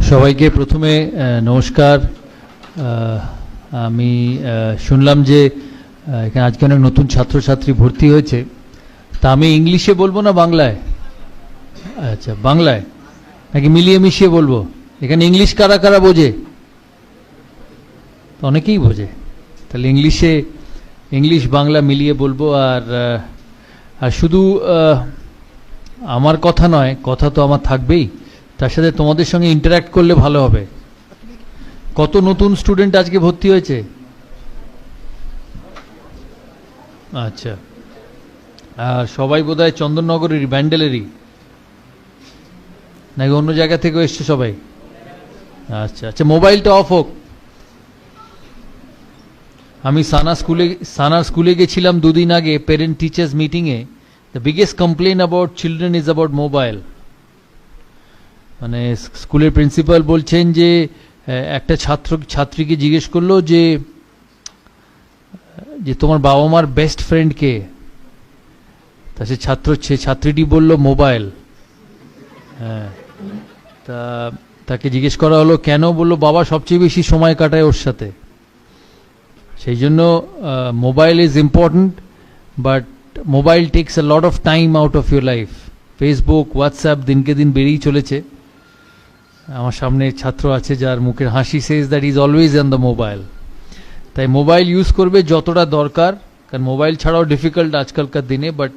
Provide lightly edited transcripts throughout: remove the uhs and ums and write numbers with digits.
সবাইকে প্রথমে নমস্কার। আমি শুনলাম যে এখানে আজকে অনেক নতুন ছাত্রছাত্রী ভর্তি হয়েছে, তা আমি ইংলিশে বলবো না বাংলায়? আচ্ছা, বাংলায় নাকি মিলিয়ে মিশিয়ে বলবো? এখানে ইংলিশ কারা কারা বোঝে? অনেকেই বোঝে, তাহলে ইংলিশ বাংলা মিলিয়ে বলবো। আর শুধু আমার কথা নয়, কথা তো আমার থাকবেই, তার সাথে তোমাদের সঙ্গে ইন্টারঅ্যাক্ট করলে ভালো হবে। কত নতুন স্টুডেন্ট আজকে ভর্তি হয়েছে? আচ্ছা, আর সবাই বোধহয় চন্দননগরেরই, ব্যান্ডেলেরই, নাকি অন্য জায়গা থেকে এসছে সবাই? আচ্ছা আচ্ছা, মোবাইলটা অফ হোক। আমি সানার স্কুলে গেছিলাম দুদিন আগে প্যারেন্ট টিচার্স মিটিংয়ে। The biggest complain about children is about mobile. মানে স্কুলের প্রিন্সিপাল বলছেন যে একটা ছাত্রীকে জিজ্ঞেস করলো যে তোমার বাবা মার বেস্ট ফ্রেন্ড কে? তা সে ছাত্রীটি বলল মোবাইল। হ্যাঁ, তাকে জিজ্ঞেস করা হলো কেন? বললো বাবা সবচেয়ে বেশি সময় কাটায় ওর সাথে। সেই জন্য mobile is important, but mobile tax a lot of time out of your life. Facebook, WhatsApp দিনকে দিন বেড়েই চলেছে। আমার সামনে ছাত্র আছে যার মুখের হাসি says that is always on the mobile. তাই মোবাইল ইউজ করবে যতটা দরকার, কারণ মোবাইল ছাড়াও ডিফিকাল্ট আজকালকার দিনে, but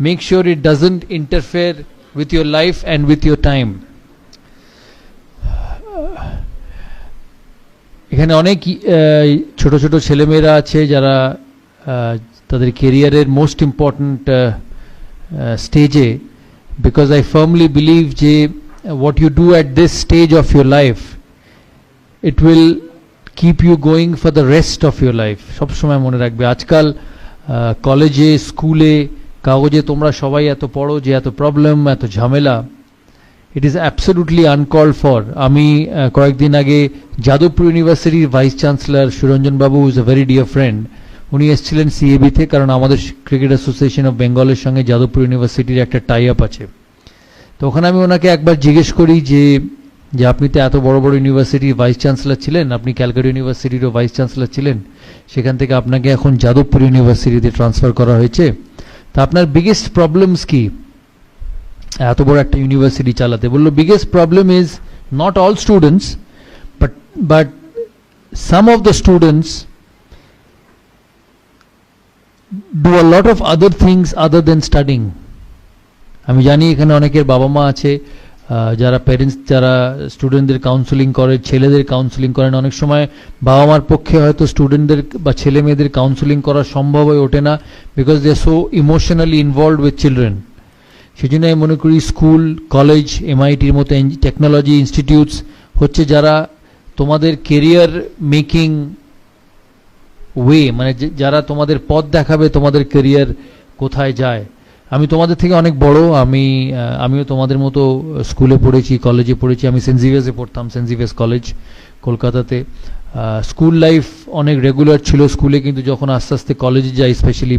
make sure it doesn't interfere with your life and with your time. এখানে অনেক ছোট ছোট ছেলেমেয়েরা আছে যারা তাদের কেরিয়ারের মোস্ট ইম্পর্ট্যান্ট স্টেজে, বিকজ আই ফার্মলি বিলিভ যে what you do at this stage of your life, it will keep you going for the rest of your life. সব সময় মনে রাখবে। আজকাল কলেজে, স্কুলে, কাগজে তোমরা সবাই এত পড়ো যে এত প্রবলেম, এত ঝামেলা, it is absolutely uncalled for. আমি কয়েকদিন আগে যাদবপুর ইউনিভার্সিটির vice chancellor Suranjan Babu is a very dear friend, উনি এসেছিলেন সিএবিতে, কারণ আমাদের ক্রিকেট অ্যাসোসিয়েশন অফ বেঙ্গলের সঙ্গে যাদবপুর ইউনিভার্সিটির একটা টাই আপ আছে। তো ওখানে আমি ওনাকে একবার জিজ্ঞেস করি যে আপনি তো এত বড় বড় ইউনিভার্সিটির ভাইস চ্যান্সেলর ছিলেন, আপনি ক্যালকাটা ইউনিভার্সিটিরও ভাইস চ্যান্সেলর ছিলেন, সেখান থেকে আপনাকে এখন যাদবপুর ইউনিভার্সিটিতে ট্রান্সফার করা হয়েছে, তা আপনার বিগেস্ট প্রবলেমস কি এত বড় একটা ইউনিভার্সিটি চালাতে? বললো biggest problem is not all students, but some of the students do a lot of other things other than studying. আমি জানি এখানে অনেকের বাবা মা আছে যারা প্যারেন্টস, যারা স্টুডেন্টদের কাউন্সেলিং করে, ছেলেদের কাউন্সেলিং করেন। অনেক সময় বাবা মার পক্ষে হয়তো স্টুডেন্টদের বা ছেলে মেয়েদের কাউন্সেলিং করা সম্ভব হয়ে ওঠে না, because they are so emotionally involved with children. সেই জন্য আমি মনে করি স্কুল, কলেজ, এমআইটির মতো টেকনোলজি ইনস্টিটিউটস হচ্ছে যারা তোমাদের কেরিয়ার মেকিং ওয়ে, মানে যারা তোমাদের পথ দেখাবে তোমাদের কেরিয়ার কোথায় যায়। আমি তোমাদের থেকে অনেক বড়, আমিও তোমাদের মতো স্কুলে পড়েছি, কলেজে পড়েছি। আমি সেন্ট জেভিয়ার্সে পড়তাম, সেন্ট জেভিয়ার্স কলেজ কলকাতাতে। স্কুল লাইফ অনেক রেগুলার ছিল স্কুলে, কিন্তু যখন আস্তে আস্তে কলেজে যাই, স্পেশালি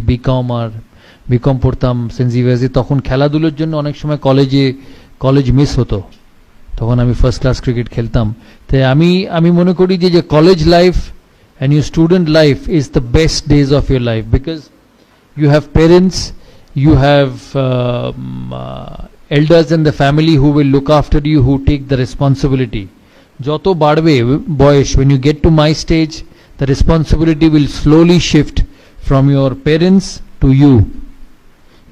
বিকম পড়তাম সেন্ট জেভিয়ার্সে, তখন খেলাধুলোর জন্য অনেক সময় কলেজ মিস হতো। তখন আমি ফার্স্ট ক্লাস ক্রিকেট খেলতাম। তাই আমি মনে করি যে college life and your student life is the best days of your life, because you have parents, you have elders in the family who will look after you, who take the responsibility. Joto badbe boyish, when you get to my stage, the responsibility will slowly shift from your parents to you.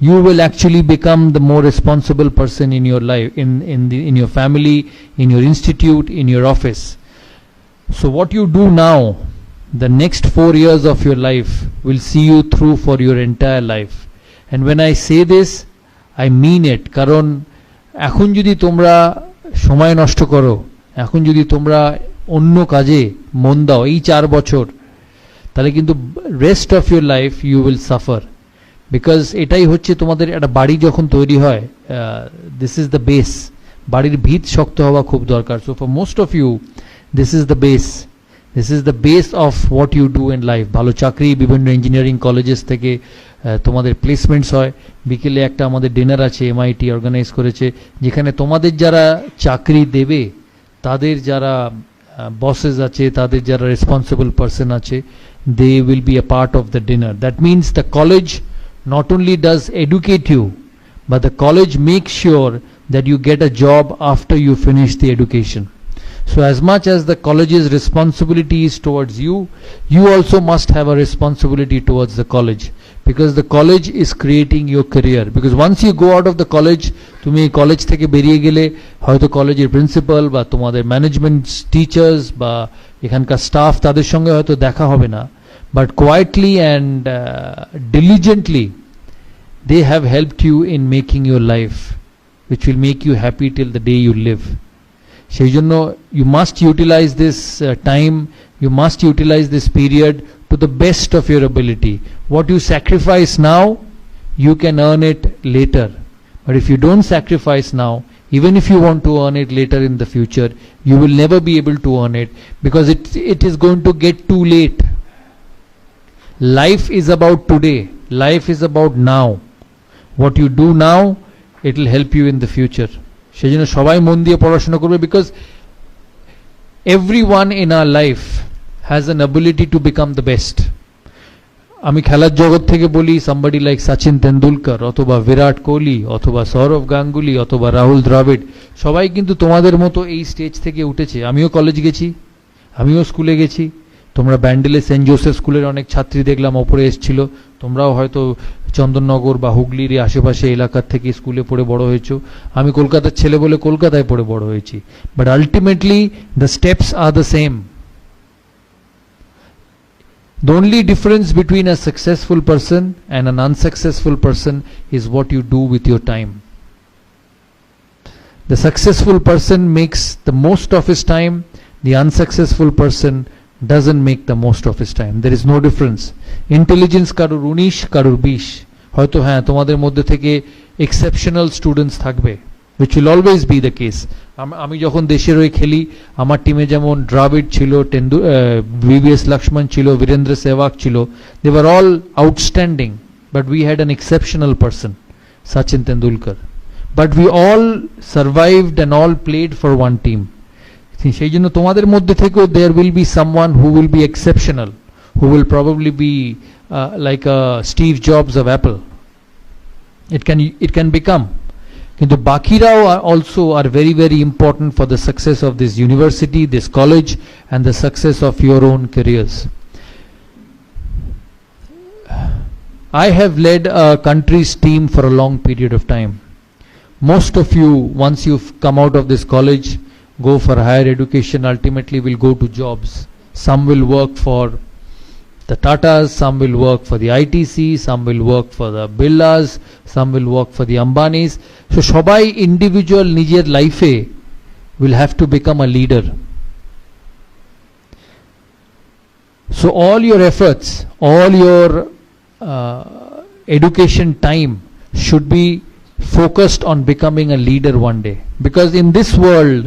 You will actually become the more responsible person in your life, in your family, in your institute, in your office. So what you do now, the next 4 years of your life will see you through for your entire life. And when I say this, I mean it. কারণ এখন যদি তোমরা সময় নষ্ট করো, এখন যদি তোমরা অন্য কাজে মন দাও এই 4 বছর, তাহলে কিন্তু rest of your life you will suffer. Because এটাই হচ্ছে তোমাদের একটা বাড়ি যখন তৈরি হয়, দিস ইজ দ্য বেস। বাড়ির ভিত শক্ত হওয়া খুব দরকার। So for most of you this is the base. This is the base of what you do in life. ভালো চাকরি, বিভিন্ন ইঞ্জিনিয়ারিং কলেজেস থেকে তোমাদের প্লেসমেন্টস হয়, বিকেলে একটা আমাদের ডিনার আছে এমআইটি অর্গানাইজ করেছে, যেখানে তোমাদের যারা চাকরি দেবে তাদের যারা বসেস আছে, তাদের যারা রেসপন্সিবল পার্সন আছে, they will be a part of the dinner. That means the college not only does educate you, but the college makes sure that you get a job after you finish the education. So as much as the college's responsibility is towards you, you also must have a responsibility towards the college, because the college is creating your career. Because once you go out of the college, তুমি college থেকে বেরিয়ে গেলে হয়তো কলেজের principal বা তোমাদের management teachers বা এখানকার স্টাফ তাদের সঙ্গে হয়তো দেখা হবে না, but quietly and diligently they have helped you in making your life, which will make you happy till the day you live. সেই জন্য you must utilize this time, you must utilize this period to the best of your ability. What you sacrifice now, you can earn it later. But if you don't sacrifice now, even if you want to earn it later in the future, you will never be able to earn it, because it is going to get too late. Life is about today, life is about now. What you do now, it will help you in the future. সেই জন্য সবাই মন দিয়ে পড়াশোনা করবে, because everyone in our life has an ability to become the best. আমি খেলার জগৎ থেকে বলি, somebody like সচিন তেন্ডুলকর অথবা বিরাট কোহলি অথবা সৌরভ গাঙ্গুলি অথবা রাহুল দ্রাবিড়, সবাই কিন্তু তোমাদের মতো এই স্টেজ থেকে উঠেছে. আমিও কলেজ গেছি, আমিও স্কুলে গেছি, তোমরা ব্যান্ডেলে সেন্ট জোসেফ স্কুলের অনেক ছাত্রী দেখলাম ওপরে এসেছিল, তোমরাও হয়তো চন্দননগর বা হুগলির আশেপাশে এলাকার থেকে স্কুলে পড়ে বড় হয়েছো, আমি কলকাতার ছেলে বলে কলকাতায় পড়ে বড় হয়েছি. But ultimately the steps are the same. The only difference between a successful person and an unsuccessful person is what you do with your time. The successful person makes the most of his time, the unsuccessful person doesn't make the most of his time. There is no difference. Intelligence কারুর 19 কারুর 20, হয়তো হ্যাঁ তোমাদের মধ্যে থেকে exceptional students থাকবে, which will always be the case. আমি যখন দেশের হয়ে খেলি, আমার টিমে যেমন দ্রাবিড় ছিল, VVS লক্ষ্মণ ছিল, বীরেন্দ্র সেহবাগ ছিল, they were all outstanding, but we had an exceptional person, Sachin Tendulkar. But we all survived and all played for one team. সেই জন্য তোমাদের মধ্যে থেকেও there will be someone who will be exceptional, who will probably be like a Steve Jobs of Apple. It can become. কিন্তু বাকিরাও also are very very important for the success of this university, this college, and the success of your own careers. I have led a country's team for a long period of time. Most of you, once you've come out of this college, go for higher education, ultimately will go to jobs. Some will work for the Tatas, some will work for the ITC, some will work for the Birlas, some will work for the Ambanis. So সবাই individual নিজের লাইফে will have to become a leader. So all your efforts, all your education time should be focused on becoming a leader one day, because in this world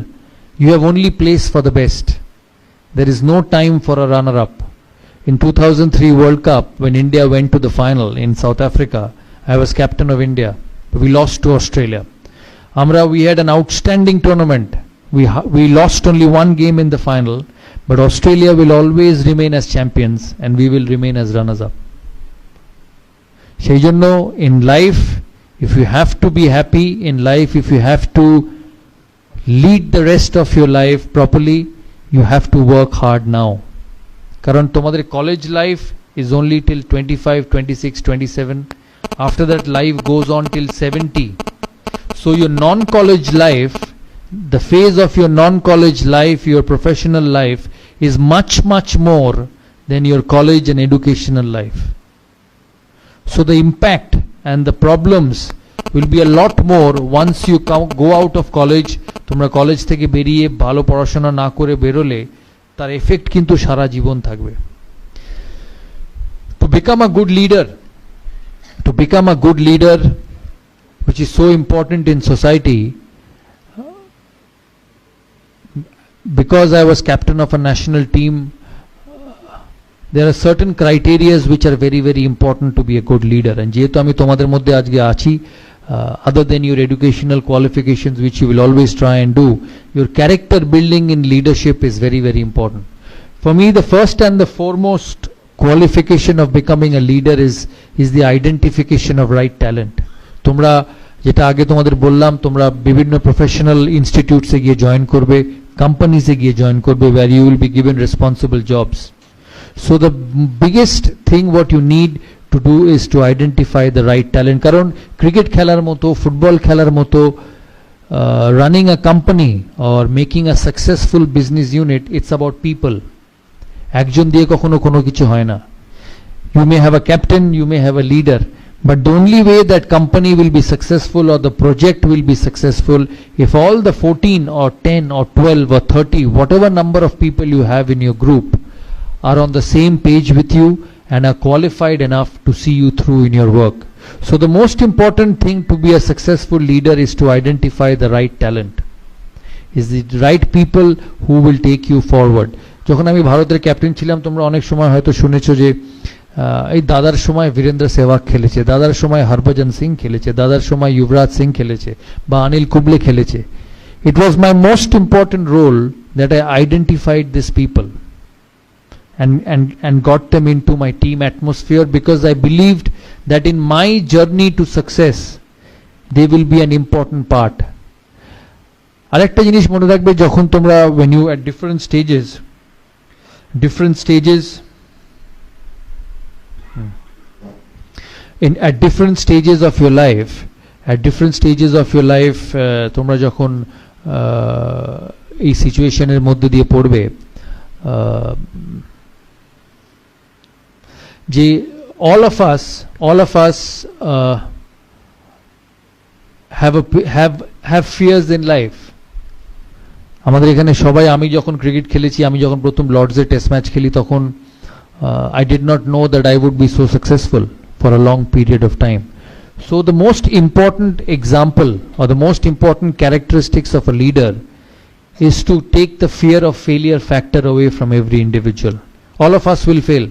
you have only place for the best. There is no time for a runner-up. In 2003 World Cup, when India went to the final in South Africa, I was captain of India. We lost to Australia. We had an outstanding tournament. We lost only one game in the final, but Australia will always remain as champions and we will remain as runners-up. সেই জন্য in life, if you have to be happy in life, if you have to lead the rest of your life properly, you have to work hard now. কারণ তোমাদের college life is only till 25, 26, 27. After that life goes on till 70. So your non-college life, the phase of your non-college life, your professional life is much much more than your college and educational life. So the impact and the problems will be a lot more once you go out of college. তোমরা college থেকে বেরিয়ে ভালো পড়াশোনা না করে বেরোলে তার effect কিন্তু সারা জীবন থাকবে. To become a good leader, which is so important in society, because I was captain of a national team, there are certain criterias which are very very important to be a good leader, and যেহেতু আমি তোমাদের মধ্যে আজকে আছি, other than your educational qualifications which you will always try and do, your character building in leadership is very very important. For me, the first and the foremost qualification of becoming a leader is the identification of right talent. তোমরা যেটা আগে তোমাদের বললাম, তোমরা বিভিন্ন professional ইনস্টিটিউটসে গিয়ে join করবে, কোম্পানিজে গিয়ে জয়েন করবে, where you will be given responsible jobs. So the biggest thing what you need to do is to identify the right talent. কারণ ক্রিকেট খেলার মতো, ফুটবল খেলার মতো, running a company or making a successful business unit, it's about people. একজন দিয়ে কখনো কোনো কিছু হয় না. You may have a captain, you may have a leader, but the only way that company will be successful or the project will be successful if all the 14 or 10 or 12 or 30, whatever number of people you have in your group, are on the same page with you and are qualified enough to see you through in your work. So the most important thing to be a successful leader is to identify the right talent, is the right people who will take you forward. যখন আমি ভারতের captain ছিলাম, তোমরা অনেক সময় হয়তো শুনেছো যে এই দাদার সময় বীরেন্দ্র সেহবাগ খেলেছে, দাদার সময় হরভজন সিং খেলেছে, দাদার সময় যুবরাজ সিং খেলেছে, বা অনিল কুম্বলে খেলেছে. It was my most important role that I identified these people and got them into my team atmosphere, because I believed that in my journey to success they will be an important part. আরেকটা জিনিস মনে রাখবে, যখন তোমরা when you at different stages at different stages of your life, তোমরা যখন এই সিচুয়েশনের মধ্যে দিয়ে পড়বে, যে all of us have fears in life. আমাদের এখানে সবাই, আমি যখন ক্রিকেট খেলেছি, আমি যখন প্রথম লর্ডসে টেস্ট ম্যাচ খেলি, তখন I did not know that I would be so successful for a long period of time. So the most important example or the most important characteristics of a leader is to take the fear of failure factor away from every individual. All of us will fail.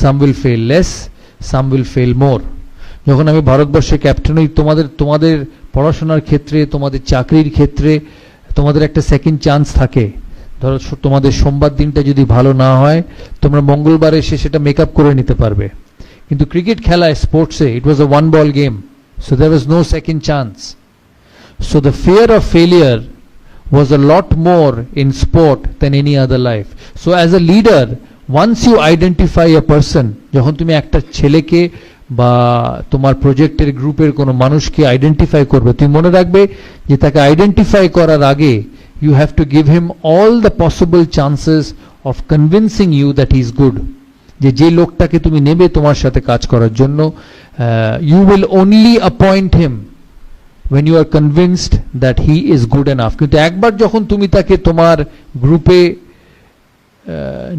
Some will fail less, some will fail more. যখন আমি ভারতবর্ষের captain হই, তোমাদের পড়াশোনার ক্ষেত্রে, তোমাদের চাকরির ক্ষেত্রে তোমাদের একটা সেকেন্ড চান্স থাকে. ধরো তোমাদের সোমবার দিনটা যদি ভালো না হয়, তোমরা মঙ্গলবার এসে সেটা মেকআপ করে নিতে পারবে. কিন্তু ক্রিকেট খেলায়, স্পোর্টসে, it was a one ball game, so there was no second chance. So the fear of failure was a lot more in sport than any other life. So as a leader, once you identify a person, যখন তুমি একটা ছেলেকে বা তোমার প্রজেক্টের গ্রুপের কোনো মানুষকে আইডেন্টিফাই করবে, তুমি মনে রাখবে যে তাকে আইডেন্টিফাই করার আগে you have to give him all the possible chances of convincing you that he is good. যে লোকটাকে তুমি নেবে তোমার সাথে কাজ করার জন্য, you will only appoint him when you are convinced that he is good enough. কিন্তু একবার যখন তুমি তাকে তোমার গ্রুপে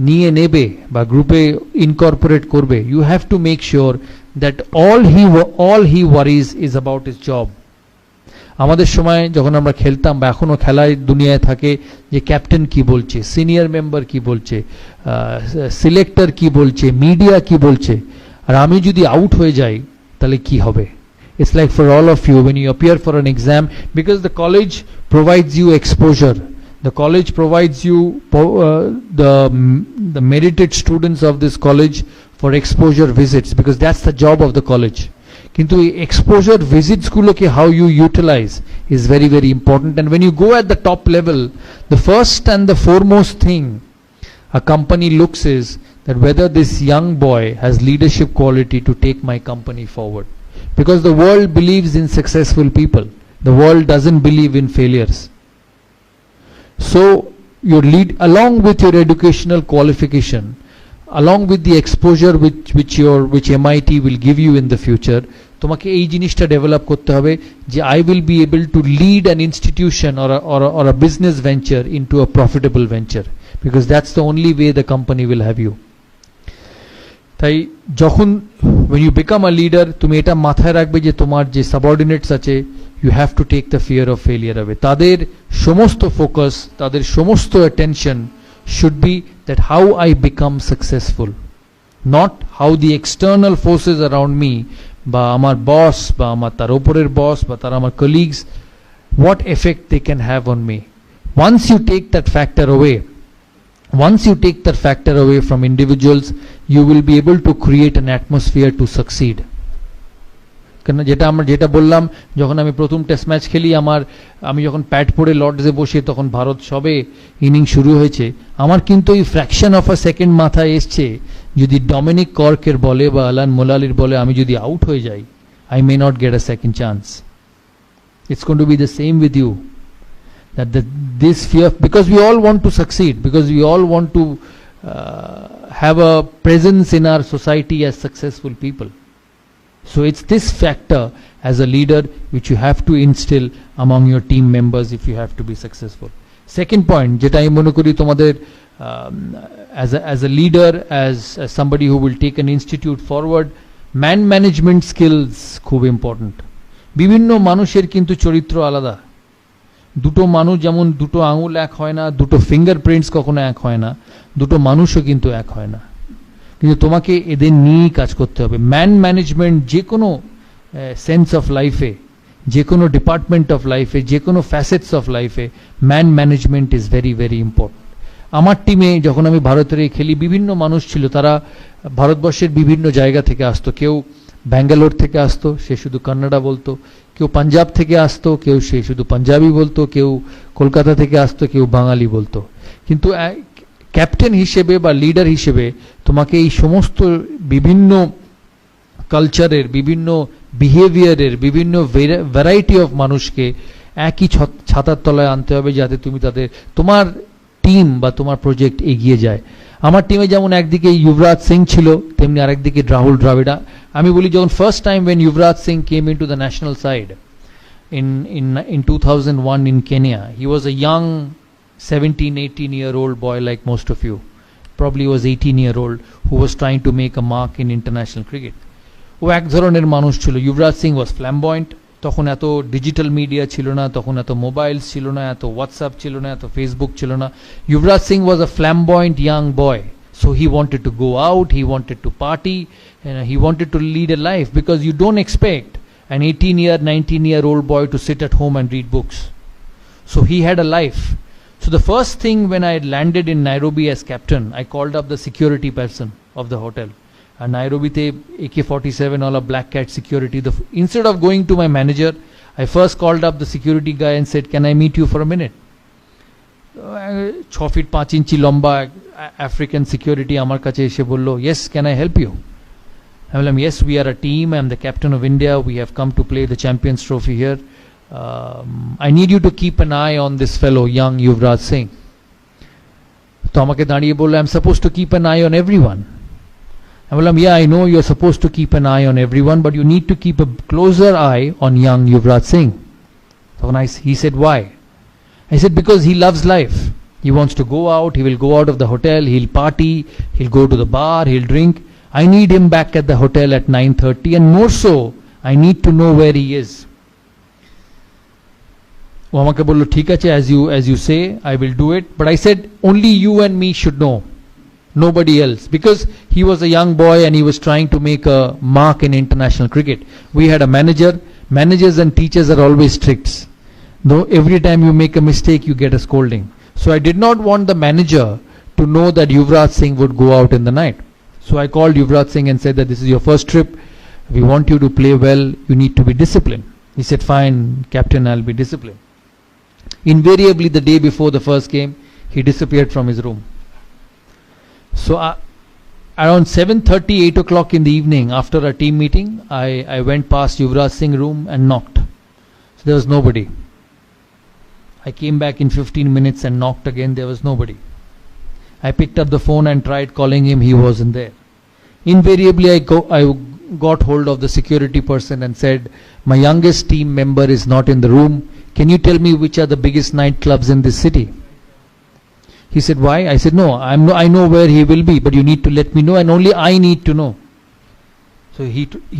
নিয়ে নেবে বা গ্রুপে ইনকর্পোরেট করবে, you have to make sure that all he worries is about his job. আমাদের সময় যখন আমরা খেলতাম বা এখনো খেলায় দুনিয়ায় থাকে, যে ক্যাপ্টেন কি বলছে, সিনিয়র মেম্বার কি বলছে, সিলেক্টর কি বলছে, মিডিয়া কি বলছে, আর আমি যদি আউট হয়ে যাই তাহলে কি হবে? It's like for all of you when you appear for an exam, because the college provides you exposure, the college provides you the merited students of this college for exposure visits, because that's the job of the college. কিন্তু এই exposure visits গুলোকে how you utilize is very very important. And when you go at the top level, the first and the foremost thing a company looks is that whether this young boy has leadership quality to take my company forward. Because the world believes in successful people, the world doesn't believe in failures. So your lead, along with your educational qualification, along with the exposure which MIT will give you in the future, তোমাকে এই জিনিসটা develop করতে হবে যে I will be able to lead an institution or a business venture into a profitable venture, because that's the only way the company will have you. তাই যখন when you become a leader, তুমি এটা মাথায় রাখবে যে তোমার যে সাবঅর্ডিনেটস আছে, you have to take the fear of failure away. তাদের সমস্ত ফোকাস, তাদের সমস্ত attention should be that how I become successful, not how the external forces around me, বা আমার বস বা আমার তার উপরের বস বা তারা আমার colleagues, what effect they can have on me. Once you take that factor away, from individuals, you will be able to create an atmosphere to succeed. কেন যেটা বললাম, যখন আমি প্রথম টেস্ট ম্যাচ খেলি, আমি যখন প্যাড পরে লর্ডসে বসে, তখন ভারত সবে ইনিংস শুরু হয়েছে, আমার কিন্তু এই ফ্র্যাকশন অফ আ সেকেন্ড মাথায় এসছে, যদি ডমিনিক কর্কের বলে বা অ্যালান মোলালির বলে আমি যদি আউট হয়ে যাই, I may not get a second chance. It's going to be the same with you. This fear, because we all want to succeed, because we all want to have a presence in our society as successful people. So it's this factor as a leader which you have to instill among your team members if you have to be successful. Second point, jeta ami mone kori tomader as a leader, as somebody who will take an institute forward, man management skills খুব important. বিভিন্ন মানুষের কিন্তু চরিত্র আলাদা। দুটো মানুষ যেমন দুটো আঙুল এক হয় না, দুটো ফিঙ্গারপ্রিন্টস কখনো এক হয় না, দুটো মানুষও কিন্তু এক হয় না, কিন্তু তোমাকে এদের নিয়েই কাজ করতে হবে। ম্যান ম্যানেজমেন্ট যে কোনো সেন্স অফ লাইফে, যে কোনো ডিপার্টমেন্ট অফ লাইফে, যে কোনো ফ্যাসেটস অফ লাইফে man management is very very important. আমার টিমে যখন আমি ভারতের খেলি, বিভিন্ন মানুষ ছিল, তারা ভারতবর্ষের বিভিন্ন জায়গা থেকে আসতো। কেউ ব্যাঙ্গালোর থেকে আসতো, সে শুধু কন্নড়া বলতো, কেউ পাঞ্জাব থেকে আসতো, কেউ সে শুধু পাঞ্জাবি বলতো, কেউ কলকাতা থেকে আসতো, কেউ বাঙালি বলতো। কিন্তু ক্যাপ্টেন হিসেবে বা লিডার হিসেবে তোমাকে এই সমস্ত বিভিন্ন কালচারের, বিভিন্ন বিহেভিয়ারের, বিভিন্ন ভ্যারাইটি অফ মানুষকে একই ছাতার তলায় আনতে হবে, যাতে তুমি তোমার টিম বা তোমার প্রজেক্ট এগিয়ে যায়। আমার টিমে যেমন একদিকে যুবরাজ সিং ছিল, তেমনি আরেকদিকে রাহুল দ্রাবিড়া। আমি বলি, যখন first time when Yuvraj Singh came into the national side in 2001 in Kenya, he was a young 17-18-year-old boy like most of you. Probably was 18-year-old who was trying to make a mark in international cricket. ও এক ধরনের মানুষ ছিল। Yuvraj Singh was flamboyant. তখন এত digital media ছিল না, তখন এত মোবাইলস ছিল না, এত হোয়াটসঅ্যাপ ছিল না, এত ফেসবুক ছিল না। Yuvraj Singh was a flamboyant young boy. So he wanted to go out, he wanted to party, and he wanted to lead a life, because you don't expect an 19-year old boy to sit at home and read books. So he had a life. So the first thing when I landed in Nairobi as captain, I called up the security person of the hotel. And Nairobi te AK-47 all a black cat security. Instead of going to my manager, I first called up the security guy and said, "Can I meet you for a minute?" 6 feet 5 inch লম্বা African security আমার কাছে এসে বললো, "Yes, can I help you?" I told him, "Yes, we are a team. I am the captain of India. We have come to play the Champions Trophy here. I need you to keep an eye on this fellow, young Yuvraj Singh." তো আমাকে দাঁড়িয়ে বললো, "I'm supposed to keep an eye on everyone." I told him, "Yeah, I know you're supposed to keep an eye on everyone, but you need to keep a closer eye on young Yuvraj Singh." He said, "Why?" I said, "Because he loves life. He wants to go out, he will go out of the hotel, he'll party, he'll go to the bar, he'll drink. I need him back at the hotel at 9:30, and more so, I need to know where he is." ও আমাকে বললো, "ঠিক আছে, as you say, I will do it." But I said, "Only you and me should know, nobody else," because he was a young boy and he was trying to make a mark in international cricket. We had a manager. Managers and teachers are always strict. Though every time you make a mistake, you get a scolding. So I did not want the manager to know that Yuvraj Singh would go out in the night. So I called Yuvraj Singh and said that this is your first trip. We want you to play well. You need to be disciplined. He said, "Fine, captain, I'll be disciplined." Invariably, the day before the first game, he disappeared from his room. So around 7:30, 8 o'clock in the evening, after a team meeting, I went past Yuvraj Singh's room and knocked. So there was nobody. I came back in 15 minutes and knocked again. There was nobody. I picked up the phone and tried calling him. He wasn't there. Invariably, I got hold of the security person and said, "My youngest team member is not in the room. Can you tell me which are the biggest nightclubs in this city?" He said, "Why?" I said, "No, I know where he will be, but you need to let me know, and only I need to know." So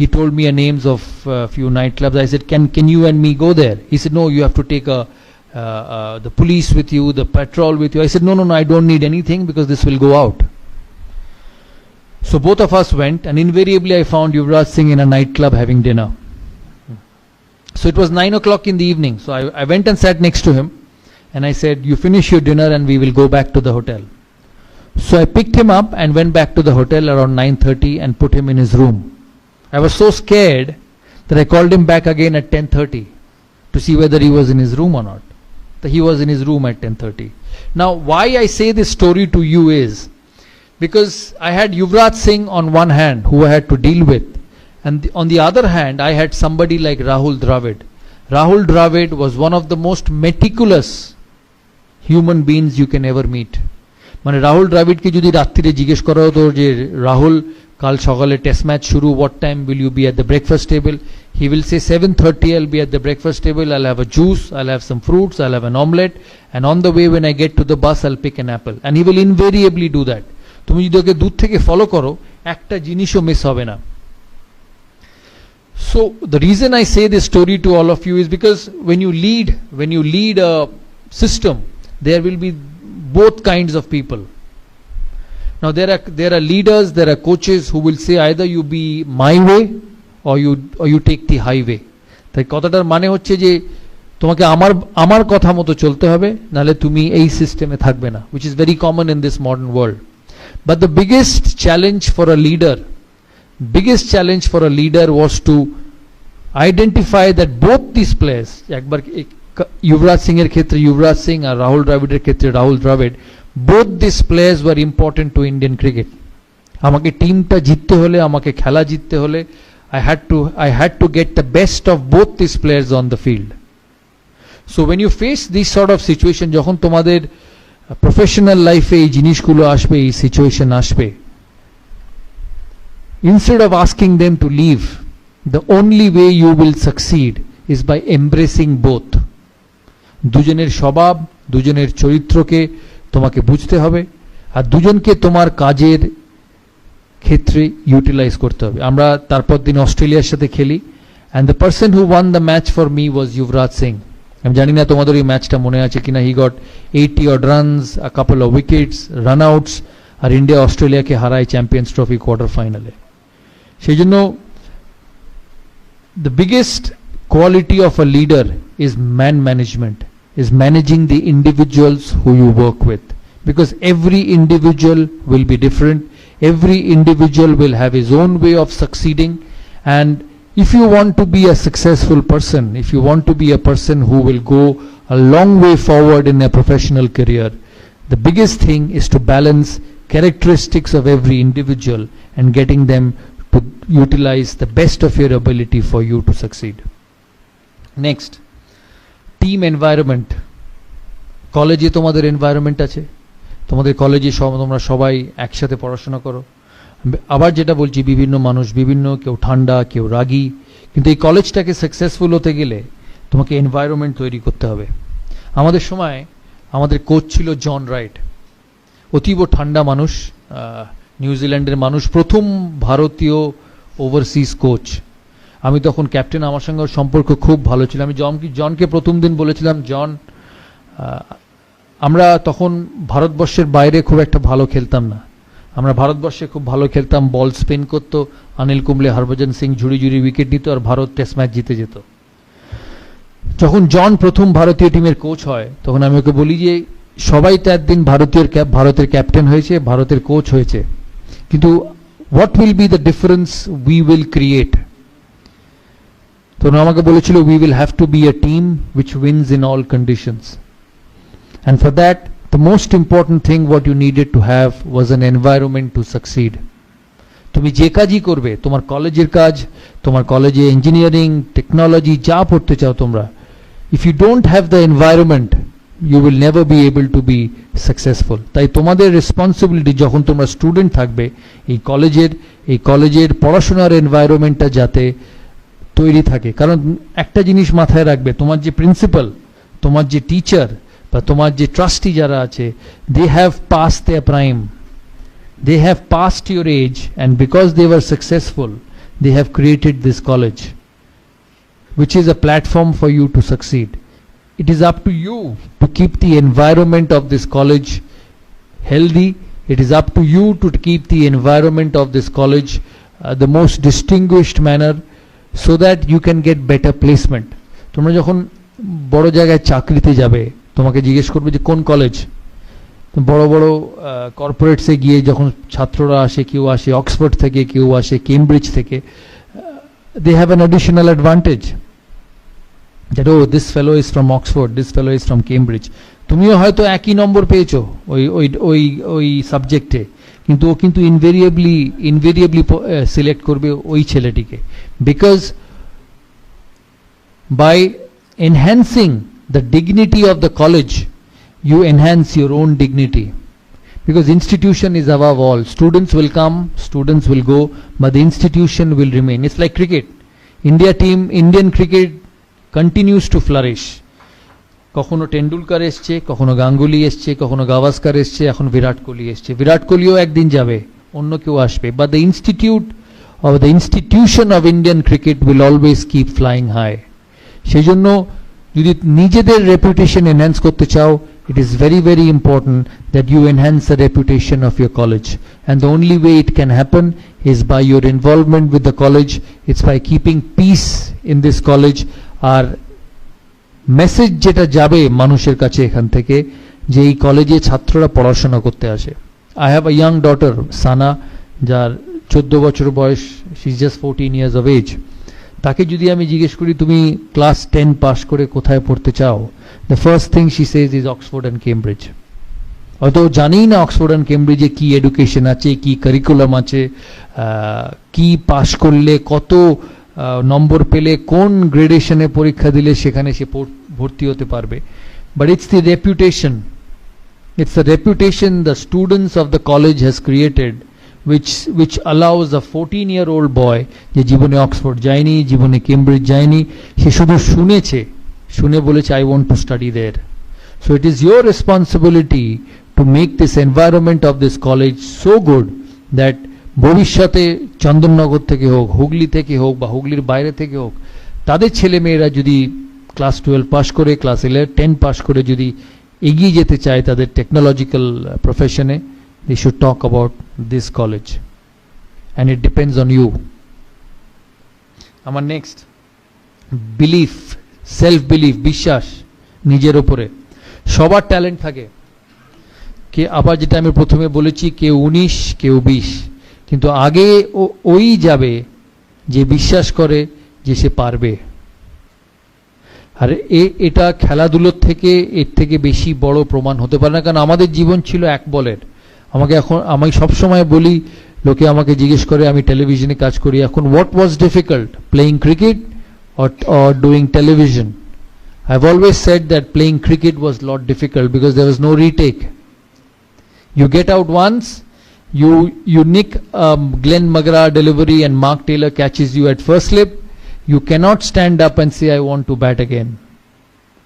he told me names of a few nightclubs. I said, can you and me go there?" He said, "No, you have to take a the police with you, the patrol with you. I said, no, I don't need anything because this will go out. So both of us went, and invariably I found Yuvraj Singh in a nightclub having dinner. So it was 9 o'clock in the evening. So I went and sat next to him, and I said, you finish your dinner and we will go back to the hotel. So I picked him up and went back to the hotel around 9:30 and put him in his room. I was so scared that I called him back again at 10:30 to see whether he was in his room or not. He was in his room at 10:30. Now why I say this story to you is because I had Yuvraj Singh on one hand who I had to deal with, and on the other hand I had somebody like Rahul Dravid. Rahul Dravid was one of the most meticulous human beings you can ever meet. মানে রাহুল দ্রাবিডকে যদি রাত্রিরে জিজ্ঞেস করা হতো যে রাহুল কাল সকালে test match শুরু, what time will you be at the breakfast table, he will say 7:30 I'll be at the breakfast table, I'll have a juice, I'll have some fruits, I'll have an omelette, and on the way when I get to the bus I'll pick an apple, and he will invariably do that. তুমি যদি ওকে দূর থেকে follow করো একটা জিনিসও miss হবে না. So the reason I say this story to all of you is because when you lead a system, there will be both kinds of people. Now there are leaders, there are coaches who will say either you be my way or you take the highway. তাই কথাটার মানে হচ্ছে যে তোমাকে আমার কথা মতো চলতে হবে, নালে তুমি এই সিস্টেমে থাকবে না, which is very common in this modern world. But the biggest challenge for a leader was to identify that both these players, একবার युवराज सिंह क्षेत्र युवराज सिंह और राहुल द्रविड़ क्षेत्र Rahul Dravid, both these players were important to Indian cricket. আমাকে টিমটা জিততে হলে, আমাকে খেলা জিততে হলে I had to get the best of both these players on the field. So when you face this sort of situation, যখন তোমাদের প্রফেশনাল লাইফে এই জিনিসগুলো আসবে, এই সিচুয়েশন আসবে, instead of asking them to leave, the only way you will succeed is by embracing both. দুজনের স্বভাব, দুজনের চরিত্রকে তোমাকে বুঝতে হবে, আর দুজনকে তোমার কাজের ক্ষেত্রে ইউটিলাইজ করতে হবে. আমরা তারপর দিন অস্ট্রেলিয়ার সাথে খেলি, and the person who won the match for me was Yuvraj Singh. আমি জানি না তোমাদের এই ম্যাচটা মনে আছে কিনা. he got 80 odd runs, a couple of wickets, run outs, আর ইন্ডিয়া অস্ট্রেলিয়াকে হারায় চ্যাম্পিয়ন্স ট্রফি কোয়ার্টার ফাইনালে. সেই জন্য the biggest quality of a leader is man management, is managing the individuals who you work with, because every individual will be different, every individual will have his own way of succeeding, and if you want to be a successful person, if you want to be a person who will go a long way forward in a professional career, the biggest thing is to balance characteristics of every individual and getting them to utilize the best of your ability for you to succeed. Next, team environment. কলেজে তোমাদের environment আছে, তোমাদের কলেজে তোমরা সবাই একসাথে পড়াশোনা করো, আবার যেটা বলছি বিভিন্ন মানুষ বিভিন্ন, কেউ ঠান্ডা কেউ রাগী, কিন্তু এই কলেজটাকে সাকসেসফুল হতে গেলে তোমাকে এনভায়রনমেন্ট তৈরি করতে হবে. আমাদের সময় আমাদের কোচ ছিল জন রাইট, অতীব ঠান্ডা মানুষ, নিউজিল্যান্ডের মানুষ, প্রথম ভারতীয় ওভারসিজ কোচ. আমি তখন ক্যাপ্টেন, আমার সঙ্গে সম্পর্ক খুব ভালো ছিল. আমি জনকে প্রথম দিন বলেছিলাম, জন আমরা তখন ভারতবর্ষের বাইরে খুব একটা ভালো খেলতাম না, আমরা ভারতবর্ষে খুব ভালো খেলতাম, বল স্পিন করতো, অনিল কুম্বলে হরভজন সিং ঝুড়ি উইকেট নিত, আর ভারত টেস্ট ম্যাচ জিতে যেত. যখন জন প্রথম ভারতীয় টিমের কোচ হয়, তখন আমি ওকে বলি যে সবাই তো একদিন ভারতের ক্যাপ্টেন হয়েছে, ভারতের কোচ হয়েছে, কিন্তু what will be the difference we will create? তখন আমাকে বলেছিল, we will have to be a team which wins in all conditions, and for that the most important thing what you needed to have was an environment to succeed. তুমি যে কাজই করবে, তোমার কলেজের কাজ, তোমার কলেজে ইঞ্জিনিয়ারিং টেকনোলজি যা পড়তে চাও তোমরা, if you don't have the environment you will never be able to be successful. তাই তোমাদের রেসপন্সিবিলিটি যখন তোমরা স্টুডেন্ট থাকবে, এই কলেজের পড়াশোনার এনভায়রনমেন্টটা যাতে তৈরি থাকে. কারণ একটা জিনিস মাথায় রাখবে, তোমার যে প্রিন্সিপাল, তোমার যে টিচার বা তোমার যে ট্রাস্টি যারা আছে, they have passed their prime, they have passed your age, and because they were successful they have created this college which is a platform for you to succeed. it is up to you to keep the environment of this college healthy. It is up to you to keep the environment of this college the most distinguished manner, so that you can get better placement. তোমরা যখন বড় জায়গায় চাকরিতে যাবে, তোমাকে জিজ্ঞেস করবে যে কোন কলেজ। বড় বড় কর্পোরেটসে গিয়ে যখন ছাত্ররা আসে, কেউ আসে অক্সফোর্ড থেকে, কেউ আসে কেমব্রিজ থেকে, they have an additional advantage that oh, this fellow is from Oxford, this fellow is from Cambridge. তুমিও হয়তো একই নম্বর পেয়েছো ওই ওই ওই ওই সাবজেক্টে, কিন্তু ও কিন্তু ইনভেরিয়েবলি সিলেক্ট করবে ওই ছেলেটিকে, because by enhancing the dignity of the college, you enhance your own dignity. Because institution is above all. Students will come, students will go, but the institution will remain. It's like cricket. Indian cricket continues to flourish. কখনো টেন্ডুলকার এসছে, কখনো গাঙ্গুলি এসছে, কখনো গাভাস্কার এসছে, এখন বিরাট কোহলি এসছে। বিরাট কোহলিও একদিন যাবে, অন্য কেউ আসবে, but the institution of Indian cricket will always keep flying high. সেই জন্য যদি নিজেদের রেপুটেশন এনহ্যান্স করতে চাও, it is very very important that you enhance the reputation of your college, and the only way it can happen is by your involvement with the college. It's by keeping peace in this college. আর message যেটা যাবে মানুষের কাছে এখান থেকে, যে এই কলেজে ছাত্ররা পড়াশোনা করতে আসে। I have a young daughter, Sana, যার 14 বছর বয়স, she is just 14 years of age. তাকে যদি আমি জিজ্ঞেস করি তুমি ক্লাস 10 পাস করে কোথায় পড়তে চাও, the first thing she says is Oxford and Cambridge. হয়তো জানেই না অক্সফোর্ড অ্যান্ড কেমব্রিজে কি এডুকেশন আছে, কি কারিকুলাম আছে, কি পাস করলে কত নম্বর পেলে কোন গ্রেডেশনে পরীক্ষা দিলে সেখানে সে ভর্তি হতে পারবে। But it's the reputation, it's the reputation the students of the college has created, which allows a 14-year-old boy, যে জীবনে অক্সফোর্ড যায়নি, জীবনে কেমব্রিজ যায়নি, সে শুধু শুনে বলেছে I want to study there. So it is your responsibility to make this environment of this college so good that ভবিষ্যতে চন্দননগর থেকে হোক, হুগলি থেকে হোক, বা হুগলির বাইরে থেকে হোক, তাদের ছেলে মেয়েরা যদি ক্লাস 12 পাস করে, ক্লাস 10 পাস করে যদি এগিয়ে যেতে চায় তাদের টেকনোলজিক্যাল প্রফেশনে, they should talk about this college, and it depends on you. আমার নেক্সট, বিলিফ, সেলফ বিলিফ, বিশ্বাস নিজের উপরে। সবার ট্যালেন্ট থাকে, কে আবার যেটা আমি প্রথমে বলেছি, কেউ 19, কেউ 20, কিন্তু আগে ওই যাবে যে বিশ্বাস করে যে সে পারবে। আর এটা খেলাধুলোর থেকে এর থেকে বেশি বড় প্রমাণ হতে পারে না, কারণ আমাদের জীবন ছিল এক বলের। আমি সবসময় বলি, লোকে আমাকে জিজ্ঞেস করে, আমি টেলিভিশনে কাজ করি এখন, what was difficult, playing cricket or doing television? I've always said that playing cricket was a lot difficult because there was no retake. You get out once, you nick Glenn McGrath delivery and Mark Taylor catches you at first slip, you cannot stand up and say I want to bat again.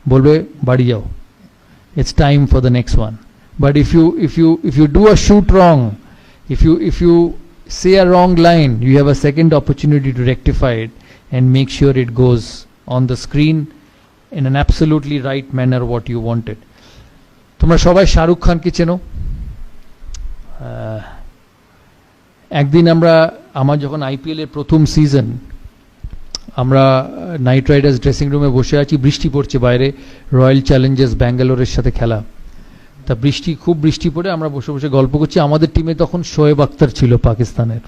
Bolbe badi jao, it's time for the next one. But if you do a shoot wrong, if you say a wrong line, you have a second opportunity to rectify it and make sure it goes on the screen in an absolutely right manner what you wanted. তোমরা সবাই শাহরুখ খানকে চেনো। একদিন আমার যখন IPL এর প্রথম season, আমরা নাইট রাইডার্স ড্রেসিং রুমে বসে আছি, বৃষ্টি পড়ছে বাইরে, রয়্যাল চ্যালেঞ্জার্স ব্যাঙ্গালোরের সাথে খেলা। তা খুব বৃষ্টি পড়ে আমরা বসে বসে গল্প করছি। আমাদের টিমে তখন শোয়েব আখতার ছিল পাকিস্তানের।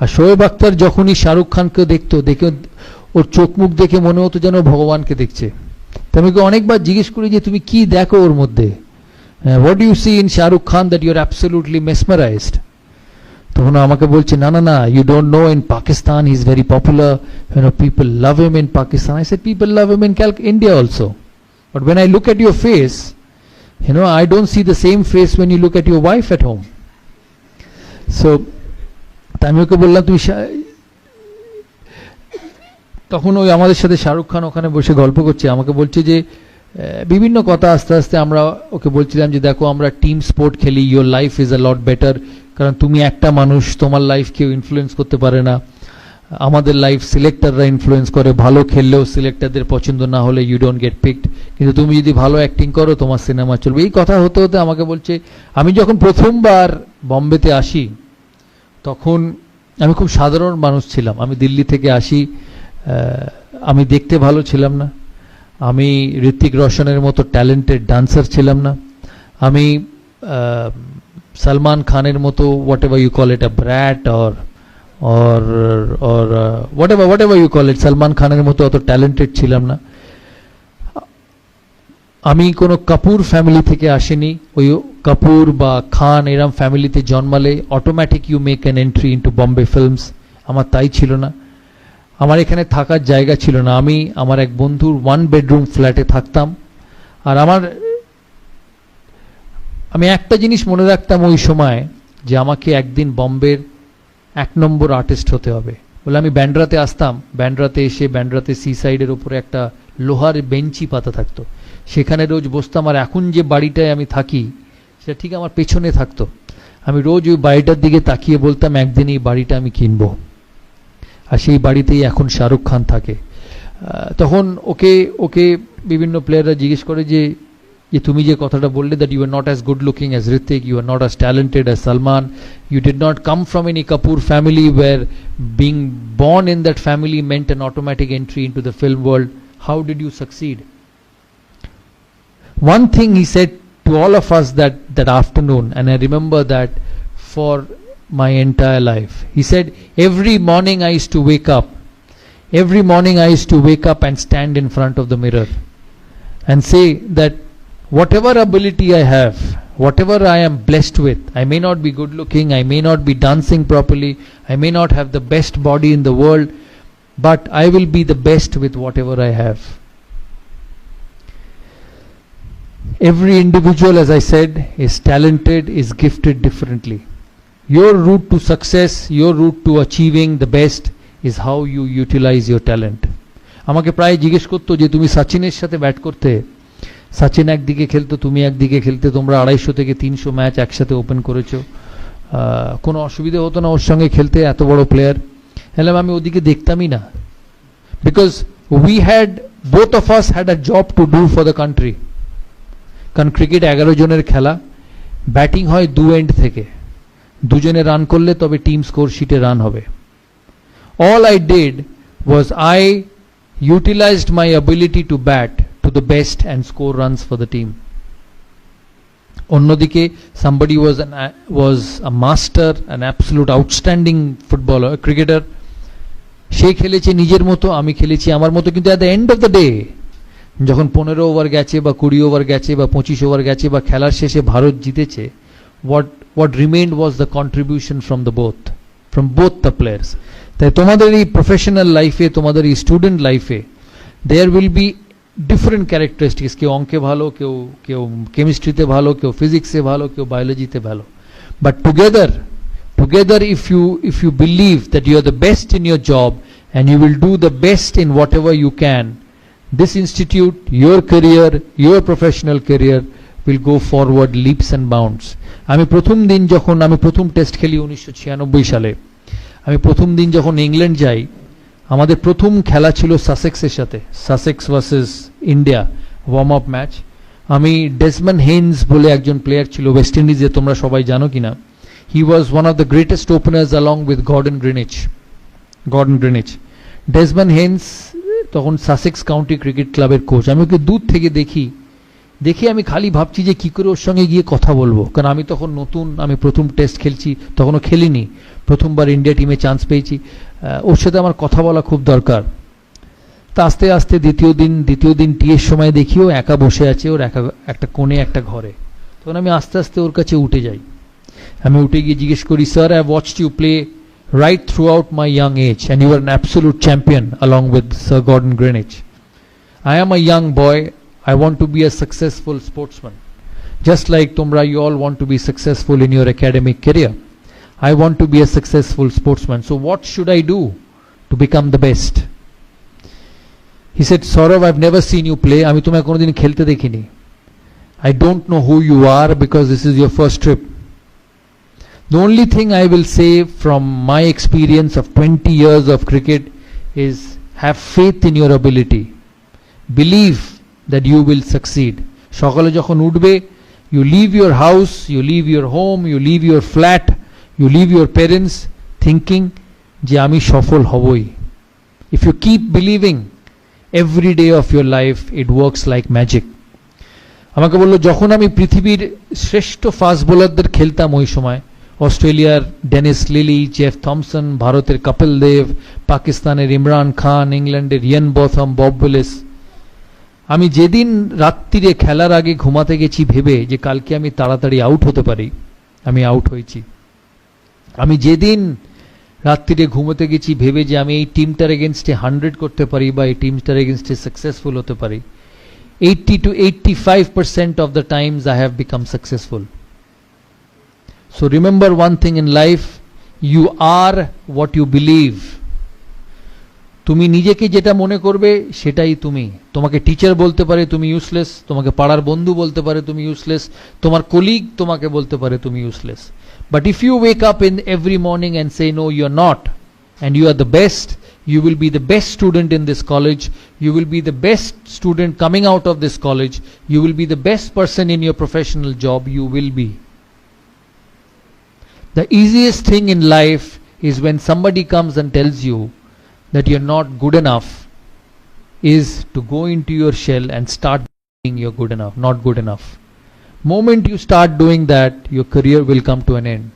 আর শোয়েব আখতার যখনই শাহরুখ খানকে দেখে ওর চোখ মুখ দেখে মনে হতো যেন ভগবানকে দেখছে। তো আমি অনেকবার জিজ্ঞেস করি যে তুমি কি দেখো ওর মধ্যে, what you see in Shahrukh Khan that you are absolutely mesmerised? তখন আমাকে বলছে, না, you don't know, in Pakistan he is very popular, people love him in Pakistan. I said people love him in India also, but when I look at your face, I don't see the same face when you look at your wife at home. So আমি ওকে বললাম, তুমি তখন ওই আমাদের সাথে শাহরুখ খান ওখানে বসে গল্প করছে, আমাকে বলছে যে বিভিন্ন কথা। আস্তে আস্তে আমরা ওকে বলছিলাম যে দেখো, আমরা টিম স্পোর্ট খেলি, your life is a lot better, কারণ তুমি একটা মানুষ, তোমার লাইফ কেউ ইনফ্লুয়েন্স করতে পারে না। আমাদের লাইফ সিলেক্টররা ইনফ্লুয়েন্স করে, ভালো খেললেও সিলেক্টরদের পছন্দ না হলে ইউ ডোন্ট গেট পিকড, কিন্তু তুমি যদি ভালো অ্যাক্টিং করো তোমার সিনেমা চলবে। এই কথা হতে হতে আমাকে বলছে, আমি যখন প্রথমবার বম্বেতে আসি তখন আমি খুব সাধারণ মানুষ ছিলাম, আমি দিল্লি থেকে আসি, আমি দেখতে ভালো ছিলাম না, আমি ঋত্বিক রোশনের মতো ট্যালেন্টেড ডান্সার ছিলাম না, আমি সলমান খানের মতো whatever you call it a brat or whatever you call it, Salman খানের মতো অত ট্যালেন্টেড ছিলাম না। আমি কোনো কাপুর ফ্যামিলি থেকে আসিনি, ওই কাপুর বা খান এরম ফ্যামিলিতে জন্মালে automatic you make an entry into Bombay films, আমার তাই ছিল না। আমার এখানে থাকার জায়গা ছিল না, আমি আমার এক বন্ধুর 1 bedroom ফ্ল্যাটে থাকতাম। আর আমি একটা জিনিস মনে রাখতাম ওই সময়, যে আমাকে একদিন বম্বের 1 নম্বর আর্টিস্ট হতে হবে বলে আমি ব্যান্ড্রাতে আসতাম। ব্যান্ড্রাতে এসে ব্যান্ড্রাতে সি সাইডের উপরে একটা লোহার বেঞ্চি পাতা থাকতো, সেখানে রোজ বসতাম। আর এখন যে বাড়িটায় আমি থাকি সেটা ঠিক আমার পেছনে থাকতো, আমি রোজ ওই বাড়িটার দিকে তাকিয়ে বলতাম একদিন এই বাড়িটা আমি কিনবো। আর সেই বাড়িতেই এখন শাহরুখ খান থাকে। তখন ওকে বিভিন্ন প্লেয়াররা জিজ্ঞেস করে যে তুমি যে কথাটা বললে, that you are not as good looking as Hrithik, you are not as talented as Salman, you did not come from any Kapoor family where being born in that family meant an automatic entry into the film world. How did you succeed? One thing he said to all of us that afternoon, and I remember that for my entire life. He said, every morning I used to wake up and stand in front of the mirror and say that whatever ability I have, whatever I am blessed with, I may not be good looking, I may not be dancing properly, I may not have the best body in the world, but I will be the best with whatever I have. Every individual, as I said, is talented, is gifted differently. Your route to success, your route to achieving the best is how you utilize your talent. আমাকে প্রায় জিজ্ঞেস করতো যে তুমি সচিনের সাথে bat করতে, সচিন একদিকে খেলতো, তুমি একদিকে খেলতে, তোমরা 250 থেকে 300 ম্যাচ একসাথে ওপেন করেছো, কোনো অসুবিধা হতো না ওর সঙ্গে খেলতে, এত বড় প্লেয়ার। হলাম আমি ওদিকে দেখতামই না, because both of us had a job to do for the country. কারণ ক্রিকেট 11 জনের খেলা, ব্যাটিং হয় 2 এন্ড থেকে, দুজনে রান করলে তবে টিম স্কোর শিটে রান হবে। All I did was I utilized my ability to bat to the best and score runs for the team. অন্যদিকে somebody was a master, an absolute outstanding footballer, cricketer. সে খেলেছে নিজের মতো, আমি খেলেছি আমার মতো, কিন্তু at the end of the day যখন 15 ওভার গেছে বা 20 ওভার গেছে বা 25 ওভার গেছে বা খেলার শেষে ভারত জিতেছে, what remained was the contribution from both the players. তাই তোমাদের এই প্রফেশনাল লাইফে, তোমাদের এই স্টুডেন্ট লাইফে there will be different characteristics. কেউ অঙ্কে ভালো, কেউ কেমিস্ট্রিতে ভালো, কেউ ফিজিক্সে ভালো, কেউ বায়োলজিতে ভালো, but together if you believe that you are the best in your job and you will do the best in whatever you can, this institute, your career, your professional career will go forward leaps and bounds. আমি প্রথম test খেলি 1996 সালে, আমি প্রথম দিন যখন England যাই, আমাদের প্রথম খেলা ছিল সাসেক্সের সাথে, Sussex versus India, warm up match. আমি ডেসমন্ড হেইন্স বলে একজন প্লেয়ার ছিল ওয়েস্ট ইন্ডিজে, তোমরা সবাই জানো কিনা, he was one of the greatest openers along with Gordon Greenidge. Desmond Haynes তখন সাসেক্স কাউন্টি ক্রিকেট ক্লাবের কোচ। আমি ওকে দূর থেকে দেখি আমি খালি ভাবছি যে কি করে ওর সঙ্গে গিয়ে কথা বলবো, কারণ আমি তখন নতুন, আমি প্রথম টেস্ট খেলছি, তখনও খেলিনি, প্রথমবার ইন্ডিয়া টিমে চান্স পেয়েছি, ওর সাথে আমার কথা বলা খুব দরকার। তা আস্তে আস্তে দ্বিতীয় দিন টিয়ের সময় দেখি ও একা বসে আছে, ওর একটা কোণে একটা ঘরে। তখন আমি আস্তে আস্তে ওর কাছে উঠে যাই, আমি উঠে গিয়ে জিজ্ঞেস করি, sir, I watched you play right throughout my young age and you were an absolute champion along with Sir Gordon Greenwich. I am a young boy, I want to be a successful sportsman, just like tumra you all want to be successful in your academic career. I want to be a successful sportsman, so what should I do to become the best? He said, Saurav, I've never seen you play, ami tumhe kono din khelte dekhini, I don't know who you are because this is your first trip, The only thing I will say from my experience of 20 years of cricket is have faith in your ability. Believe that you will succeed. সকালে যখন উঠবে, you leave your house, you leave your home, you leave your flat, you leave your parents thinking যে আমি সফল হবই. If you keep believing, every day of your life it works like magic. আমাকে বললো যখন আমি পৃথিবীর শ্রেষ্ঠ ফাস্ট বোলারদের খেলতাম ওই সময়, অস্ট্রেলিয়ার ডেনিস লিলি, জেফ থমসন, ভারতের কপিল দেব, পাকিস্তানের ইমরান খান, ইংল্যান্ডের ইয়ান বথম, বব উইলিস, আমি যেদিন রাত্রিরে খেলার আগে ঘুমাতে গেছি ভেবে যে কালকে আমি তাড়াতাড়ি আউট হতে পারি, আমি আউট হয়েছি। আমি যেদিন রাত্রিরে ঘুমোতে গেছি ভেবে যে আমি এই টিমটার এগেনস্টে 100 করতে পারি বা এই টিমটার এগেনস্টে সাকসেসফুল হতে পারি, 80 to 85% of the times I have become successful. So remember one thing in life, you are what you believe. তুমি নিজেকে যেটা মনে করবে সেটাই তুমি। তোমাকে টিচার বলতে পারে তুমি ইউজলেস, তোমাকে পাড়ার বন্ধু বলতে পারে তুমি ইউজলেস, তোমার কলিগ তোমাকে বলতে পারে তুমি useless. But if you wake up in every morning and say no, you are not, and you are the best, you will be the best student in this college, you will be the best student coming out of this college, you will be the best person in your professional job, you will be. The easiest thing in life is when somebody comes and tells you that you're not good enough, is to go into your shell and start being you're good enough, not good enough. Moment you start doing that, your career will come to an end.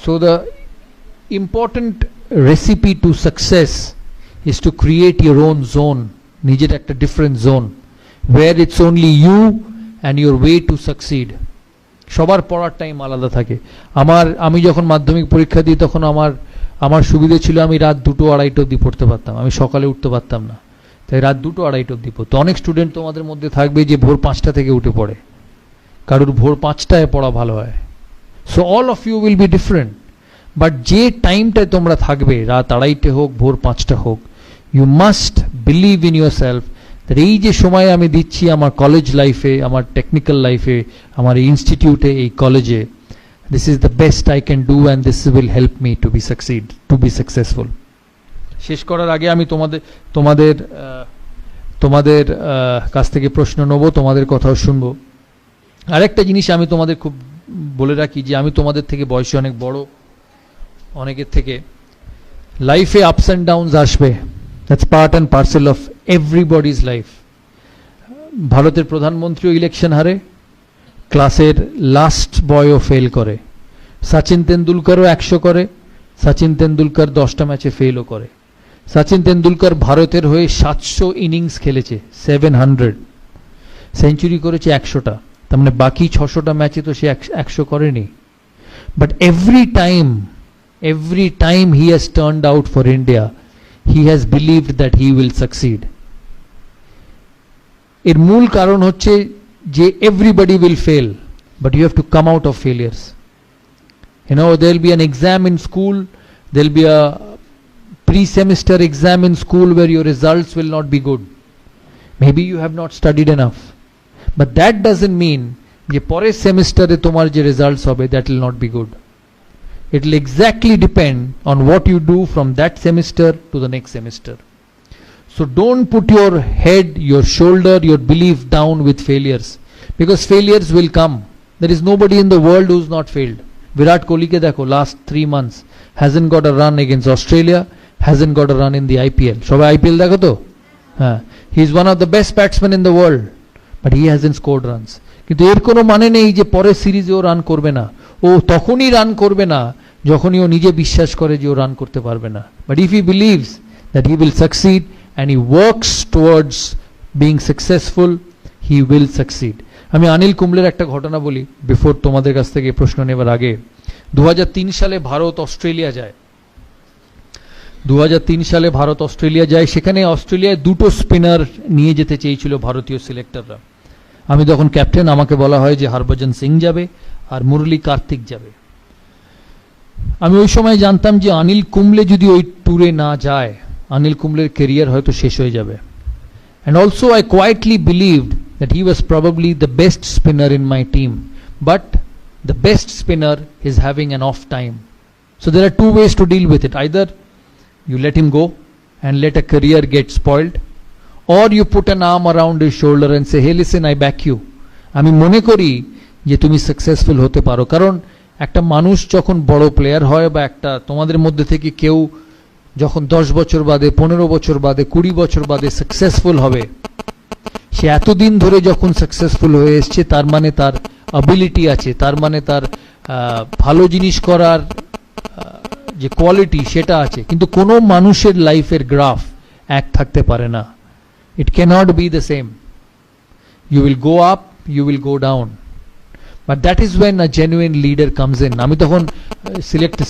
So the important recipe to success is to create your own zone, নিজের একটা different zone, where it's only you and your way to succeed. সবার পড়ার time আলাদা থাকে। আমি যখন মাধ্যমিক পরীক্ষা দিই তখন আমার সুবিধে ছিল আমি রাত 2-2:30 অবধি পড়তে পারতাম, আমি সকালে উঠতে পারতাম না, তাই রাত 2-2:30 অবধি পড়তো। অনেক স্টুডেন্ট তোমাদের মধ্যে থাকবে যে ভোর 5টা থেকে উঠে পড়ে, কারোর ভোর 5টায় পড়া ভালো হয়। So all of you will be different, but যে টাইমটায় তোমরা থাকবে, রাত 2:30 হোক ভোর 5টা হোক, you must believe in yourself that এই যে সময় আমি দিচ্ছি আমার কলেজ লাইফে, আমার টেকনিক্যাল লাইফে, আমার ইনস্টিটিউটে, এই কলেজে, this is the best I can do and this will help me to be successful. শেষ করার আগে আমি তোমাদের কাছ থেকে প্রশ্ন নেব, তোমাদের কথাও শুনবো। আরেকটা জিনিস আমি তোমাদের খুব বলে রাখি যে আমি তোমাদের থেকে বয়সে অনেক বড়, অনেকের থেকে। লাইফে আপস অ্যান্ড ডাউনস আসবে, that's part and parcel of everybody's life. ভারতের প্রধানমন্ত্রীও ইলেকশন হারে, ক্লাসের লাস্ট বয়ও ফেল করে, সচিন তেন্ডুলকারও 100 করে, সচিন তেন্ডুলকার 10টা ম্যাচে ফেলও করে। সচিন তেন্ডুলকার ভারতের হয়ে 700 ইনিংস খেলেছে, 700 সেঞ্চুরি করেছে 100টা, তার মানে বাকি 600টা ম্যাচে তো সে 100 করেনি। But every time he has turned out for India, he has believed that he will succeed. এর মূল কারণ হচ্ছে যে everybody will fail, but you have to come out of failures. You know, there will be an exam in school, there will be a pre-semester exam in school where your results will not be good. Maybe you have not studied enough, but that doesn't mean যে পরের সেমিস্টারে তোমার যে results হবে that will not be good. It will exactly depend on what you do from that semester to the next semester. So don't put your head, your shoulder, your belief down with failures, because failures will come. There is nobody in the world who's not failed. Virat Kohli ke dekho, last 3 months hasn't got a run against Australia, hasn't got a run in the IPL. Shobai IPL dekho to? He is one of the best batsmen in the world, but he hasn't scored runs. কিন্তু এর কোনো মানে নেই যে পরের সিরিজে ও run করবে না। ও তখনই রান করবে না যখনই ও নিজে বিশ্বাস করে যে ও রান করতে পারবে না। But if he believes that he will succeed and he works towards being successful, he will succeed. আমি অনিল কুম্বলের একটা ঘটনা বলি বিফোর তোমাদের কাছ থেকে প্রশ্ন নেবার আগে। 2003 সালে ভারত অস্ট্রেলিয়া যায়। 2003 সালে ভারত অস্ট্রেলিয়া যায়, সেখানে অস্ট্রেলিয়ায় 2টো স্পিনার নিয়ে যেতে চেয়েছিল ভারতীয় সিলেক্টররা। আমি তখন ক্যাপ্টেন, আমাকে বলা হয় যে হরভজন সিং যাবে আর মুরলী কার্তিক যাবে। আমি ওই সময় জানতাম যে অনিল কুম্বলে যদি ওই ট্যুরে না যায়, অনিল কুম্বলের ক্যারিয়ার হয়তো শেষ হয়ে যাবে। And also I quietly believed that he was probably the best spinner in my team, but the best spinner is having an off time. So there are two ways to deal with it. Either you let him go and let a career get spoiled, or you put an arm around his shoulder and say, hey listen, I back you. আমি মনে করি যে তুমি successful হতে পারো। কারণ একটা মানুষ যখন বড় প্লেয়ার হয়, বা একটা তোমাদের মধ্যে থেকে কেউ যখন 10 বছর বাদে, 15 বছর বাদে, 20 বছর বাদে সাকসেসফুল হবে, সে এতদিন ধরে যখন সাকসেসফুল হয়ে এসছে, তার মানে তার অ্যাবিলিটি আছে, তার মানে তার ভালো জিনিস করার যে কোয়ালিটি সেটা আছে। কিন্তু কোনো মানুষের লাইফের গ্রাফ এক থাকতে পারে না। It can't be the same. You will go up, you will go down, but that is when a genuine leader comes in. আমি তখন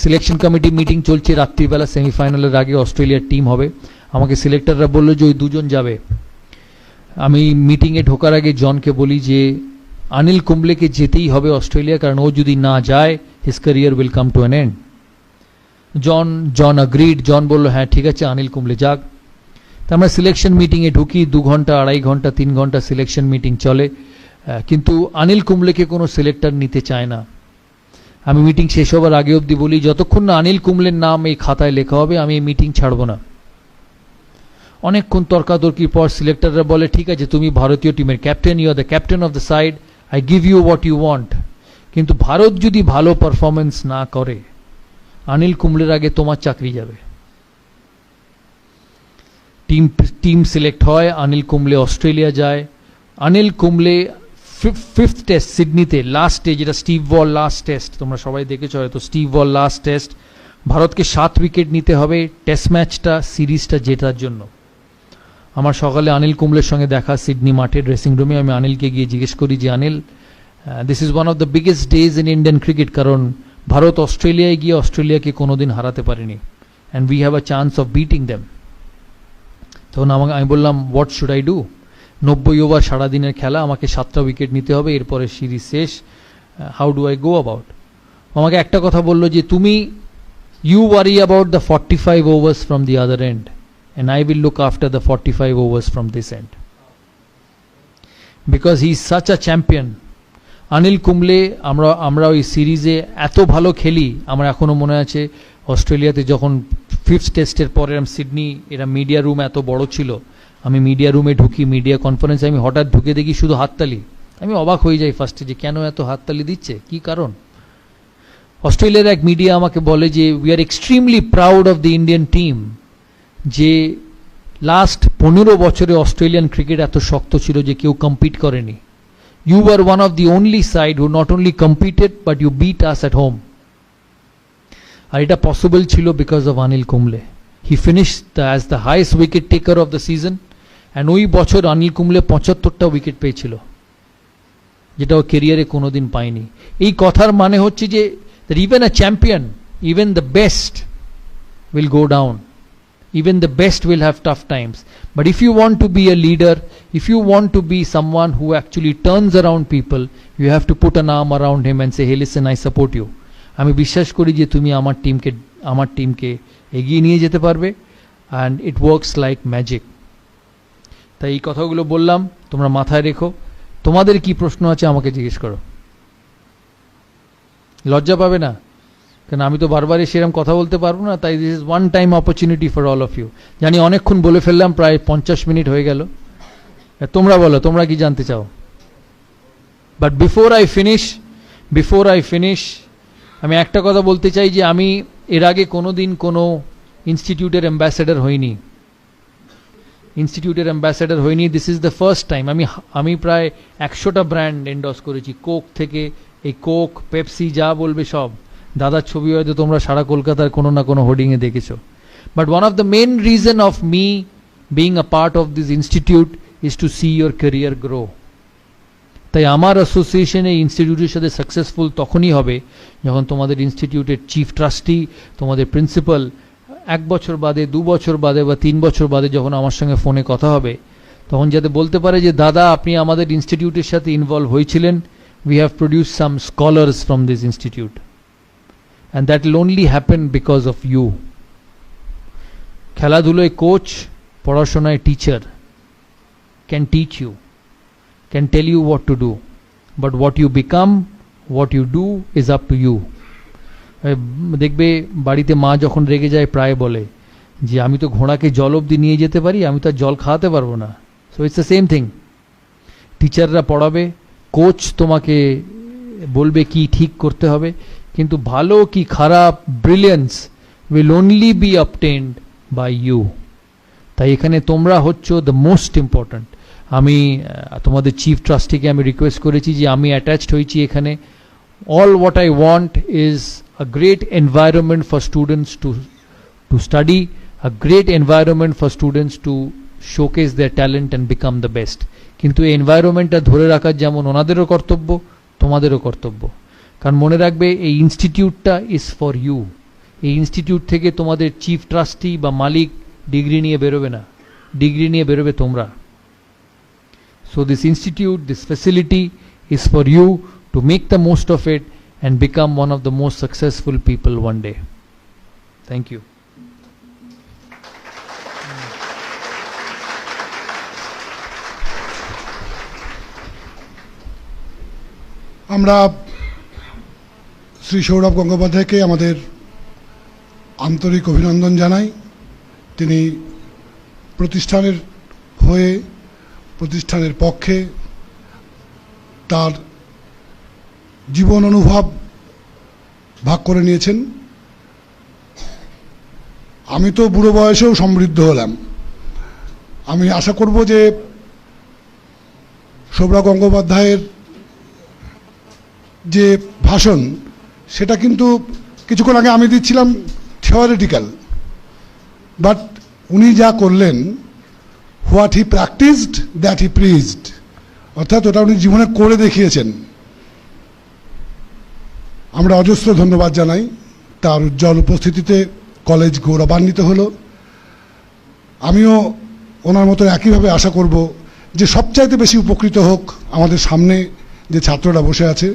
সিলেকশন কমিটি মিটিং চলছে, রাত্রিবেলা সেমিফাইনালের আগে অস্ট্রেলিয়ার টিম হবে। আমাকে সিলেক্টররা বললো যে ওই দুজন যাবে। আমি মিটিংয়ে ঢোকার আগে জনকে বলি যে অনিল কুম্বলেকে যেতেই হবে অস্ট্রেলিয়া, কারণ ও যদি না যায় his career will come to an end. John agreed. John বললো হ্যাঁ ঠিক আছে, অনিল কুম্বলে যাক। তা আমরা সিলেকশন মিটিংয়ে ঢুকি। 2 ঘন্টা, 2.5 ঘন্টা, 3 ঘন্টা সিলেকশন মিটিং চলে, কিন্তু অনিল কুম্বলেকে কোনো সিলেক্টর নিতে চায় না। আমি মিটিং শেষ হবার আগে অবধি বলি, যতক্ষণ না অনিল কুম্বলের নাম এই খাতায় লেখা হবে আমি এই মিটিং ছাড়বো না। অনেকক্ষণ তর্কাতর্কির পর সিলেক্টররা বলে ঠিক আছে, তুমি ভারতীয় টিমের captain, you are the captain of the side, I give you what you want. কিন্তু ভারত যদি ভালো পারফরমেন্স না করে, অনিল কুম্বলের আগে তোমার চাকরি যাবে। টিম সিলেক্ট হয়, অনিল কুম্বলে অস্ট্রেলিয়া যায়। অনিল কুম্বলে 5th টেস্ট সিডনিতে, লাস্টে, যেটা স্টিভ ওয়াল লাস্ট টেস্ট, তোমরা সবাই দেখেছো হয়তো, স্টিভ ওয়াল লাস্ট টেস্ট, ভারতকে 7 উইকেট নিতে হবে টেস্ট ম্যাচটা, সিরিজটা জেতার জন্য। আমার সকালে অনিল কুম্বলের সঙ্গে দেখা সিডনি মাঠে ড্রেসিং রুমে। আমি অনিলকে গিয়ে জিজ্ঞেস করি যে Anil, this is one of the biggest days in Indian cricket, কারণ ভারত অস্ট্রেলিয়ায় গিয়ে অস্ট্রেলিয়াকে কোনোদিন হারাতে পারেনি, and we have a chance of beating them. তখন আমি বললাম what should I do? 90 over সারাদিনের খেলা, আমাকে 7টা উইকেট নিতে হবে, এরপরে সিরিজ শেষ, how do I go about? আমাকে একটা কথা বললো যে তুমি you worry about the 45 overs from the other end, and I will look after the 45 overs from this end, because he is such a champion. Anil Kumble, আমরা ওই সিরিজে এত ভালো খেলি। আমার এখনো মনে আছে অস্ট্রেলিয়াতে যখন 5th টেস্টের পরে সিডনি, এরা মিডিয়া রুম এত বড় ছিল, আমি মিডিয়া রুমে ঢুকি, মিডিয়া কনফারেন্সে আমি হঠাৎ ঢুকে দেখি শুধু হাততালি। আমি অবাক হয়ে যাই ফার্স্টে যে কেন এত হাততালি দিচ্ছে, কি কারণ? অস্ট্রেলিয়ার এক মিডিয়া আমাকে বলে যে we are extremely proud of the Indian team, যে লাস্ট 15 বছরে অস্ট্রেলিয়ান ক্রিকেট এত শক্ত ছিল যে কেউ কম্পিট করেনি। You are one of the only side who not only competed but you beat us at home. আর এটা পসিবল ছিল because of Anil Kumble. He finished as the highest wicket taker of the season, and ওই বছর Anil Kumble 75টা wicket পেয়েছিল, যেটা ও কেরিয়ারে কোনোদিন পায়নি। এই কথার মানে হচ্ছে যে even a champion, even the best will go down, even the best will have tough times. But if you want to be a leader, if you want to be someone who actually turns around people, you have to put an arm around him and say, hey listen, I support you. আমি বিশ্বাস করি যে তুমি আমার টিমকে এগিয়ে নিয়ে যেতে পারবে, and it works like magic. তাই এই কথাগুলো বললাম, তোমরা মাথায় রেখো। তোমাদের কি প্রশ্ন আছে আমাকে জিজ্ঞেস করো, লজ্জা পাবে না, কারণ আমি তো বারবার সেরকম কথা বলতে পারবো না। তাই this is one time opportunity for all of you. জানি অনেকক্ষণ বলে ফেললাম, প্রায় 50 মিনিট হয়ে গেল। তোমরা বলো, তোমরা কি জানতে চাও? বাট বিফোর আই ফিনিশ আমি একটা কথা বলতে চাই যে আমি এর আগে কোনোদিন কোনো ইনস্টিটিউটের অ্যাম্বাসেডর হইনি। This is the first time. আমি প্রায় 100টা ব্র্যান্ড এন্ডোর্স করেছি, কোক থেকে, এই কোক, পেপসি, যা বলবে সব। দাদার ছবি হয়তো তোমরা সারা কলকাতার কোনো না কোনো হোর্ডিংয়ে দেখেছো। But one of the main reason of me being a part of this institute is to see your career grow. তাই আমার অ্যাসোসিয়েশন এই ইনস্টিটিউটের সাথে সাকসেসফুল তখনই হবে যখন তোমাদের ইনস্টিটিউটের চিফ ট্রাস্টি, তোমাদের প্রিন্সিপাল 1 বছর বাদে, 2 বছর বাদে বা 3 বছর বাদে যখন আমার সঙ্গে ফোনে কথা হবে, তখন যাতে বলতে পারে যে দাদা আপনি আমাদের ইনস্টিটিউটের সাথে ইনভলভ হয়েছিলেন, we have produced some scholars from this institute, and that will only happen because of you. খেলাধুলোয় কোচ, পড়াশোনায় teacher can teach you, can tell you what to do, but what you become, what you do is up to you. দেখবে বাড়িতে মা যখন রেগে যায় প্রায় বলে যে আমি তো ঘোড়াকে জল অবধি নিয়ে যেতে পারি, আমি তো আর জল খাওয়াতে পারবো না। So it's the same thing. টিচাররা পড়াবে, কোচ তোমাকে বলবে কি ঠিক করতে হবে, কিন্তু ভালো কি খারাপ, brilliance will only be obtained by you. তাই এখানে তোমরা হচ্ছ দ্য মোস্ট ইম্পর্ট্যান্ট। আমি তোমাদের চিফ ট্রাস্টিকে আমি রিকোয়েস্ট করেছি যে আমি অ্যাটাচড হয়েছি এখানে। All what I want is a great environment for students to study, a great environment for students to showcase their talent and become the best. কিন্তু এই এনভায়রনমেন্টটা ধরে রাখার যেমন ওনাদেরও কর্তব্য, তোমাদেরও কর্তব্য। কারণ মনে রাখবে এই ইনস্টিটিউটটা ইজ ফর ইউ। এই ইনস্টিটিউট থেকে তোমাদের চিফ ট্রাস্টি বা মালিক ডিগ্রি নিয়ে বেরোবে না, ডিগ্রি নিয়ে বেরোবে তোমরা। So this institute, this facility is for you to make the most of it and become one of the most successful people one day. Thank you. আমরা শ্রী সৌরভ গঙ্গোপাধ্যায়কে আমাদের আন্তরিক অভিনন্দন জানাই। তিনি প্রতিষ্ঠানের হয়ে, প্রতিষ্ঠানের পক্ষে তার জীবন অনুভব ভাগ করে নিয়েছেন। আমি তো বুড়ো বয়সেও সমৃদ্ধ হলাম। আমি আশা করব যে সৌরভ গঙ্গোপাধ্যায়ের যে ভাষণ, সেটা কিন্তু কিছুক্ষণ আগে আমি দিচ্ছিলাম থিওরিটিক্যাল, বাট উনি যা করলেন, what he practised that he preached, অর্থাৎ ওটা উনি জীবনে করে দেখিয়েছেন। আমরা অজস্র ধন্যবাদ জানাই। তার উজ্জ্বল উপস্থিতিতে কলেজ গৌরবান্বিত হলো। আমিও ওনার মতো একইভাবে আশা করব যে সবচাইতে বেশি উপকৃত হোক আমাদের সামনে যে ছাত্ররা বসে আছে,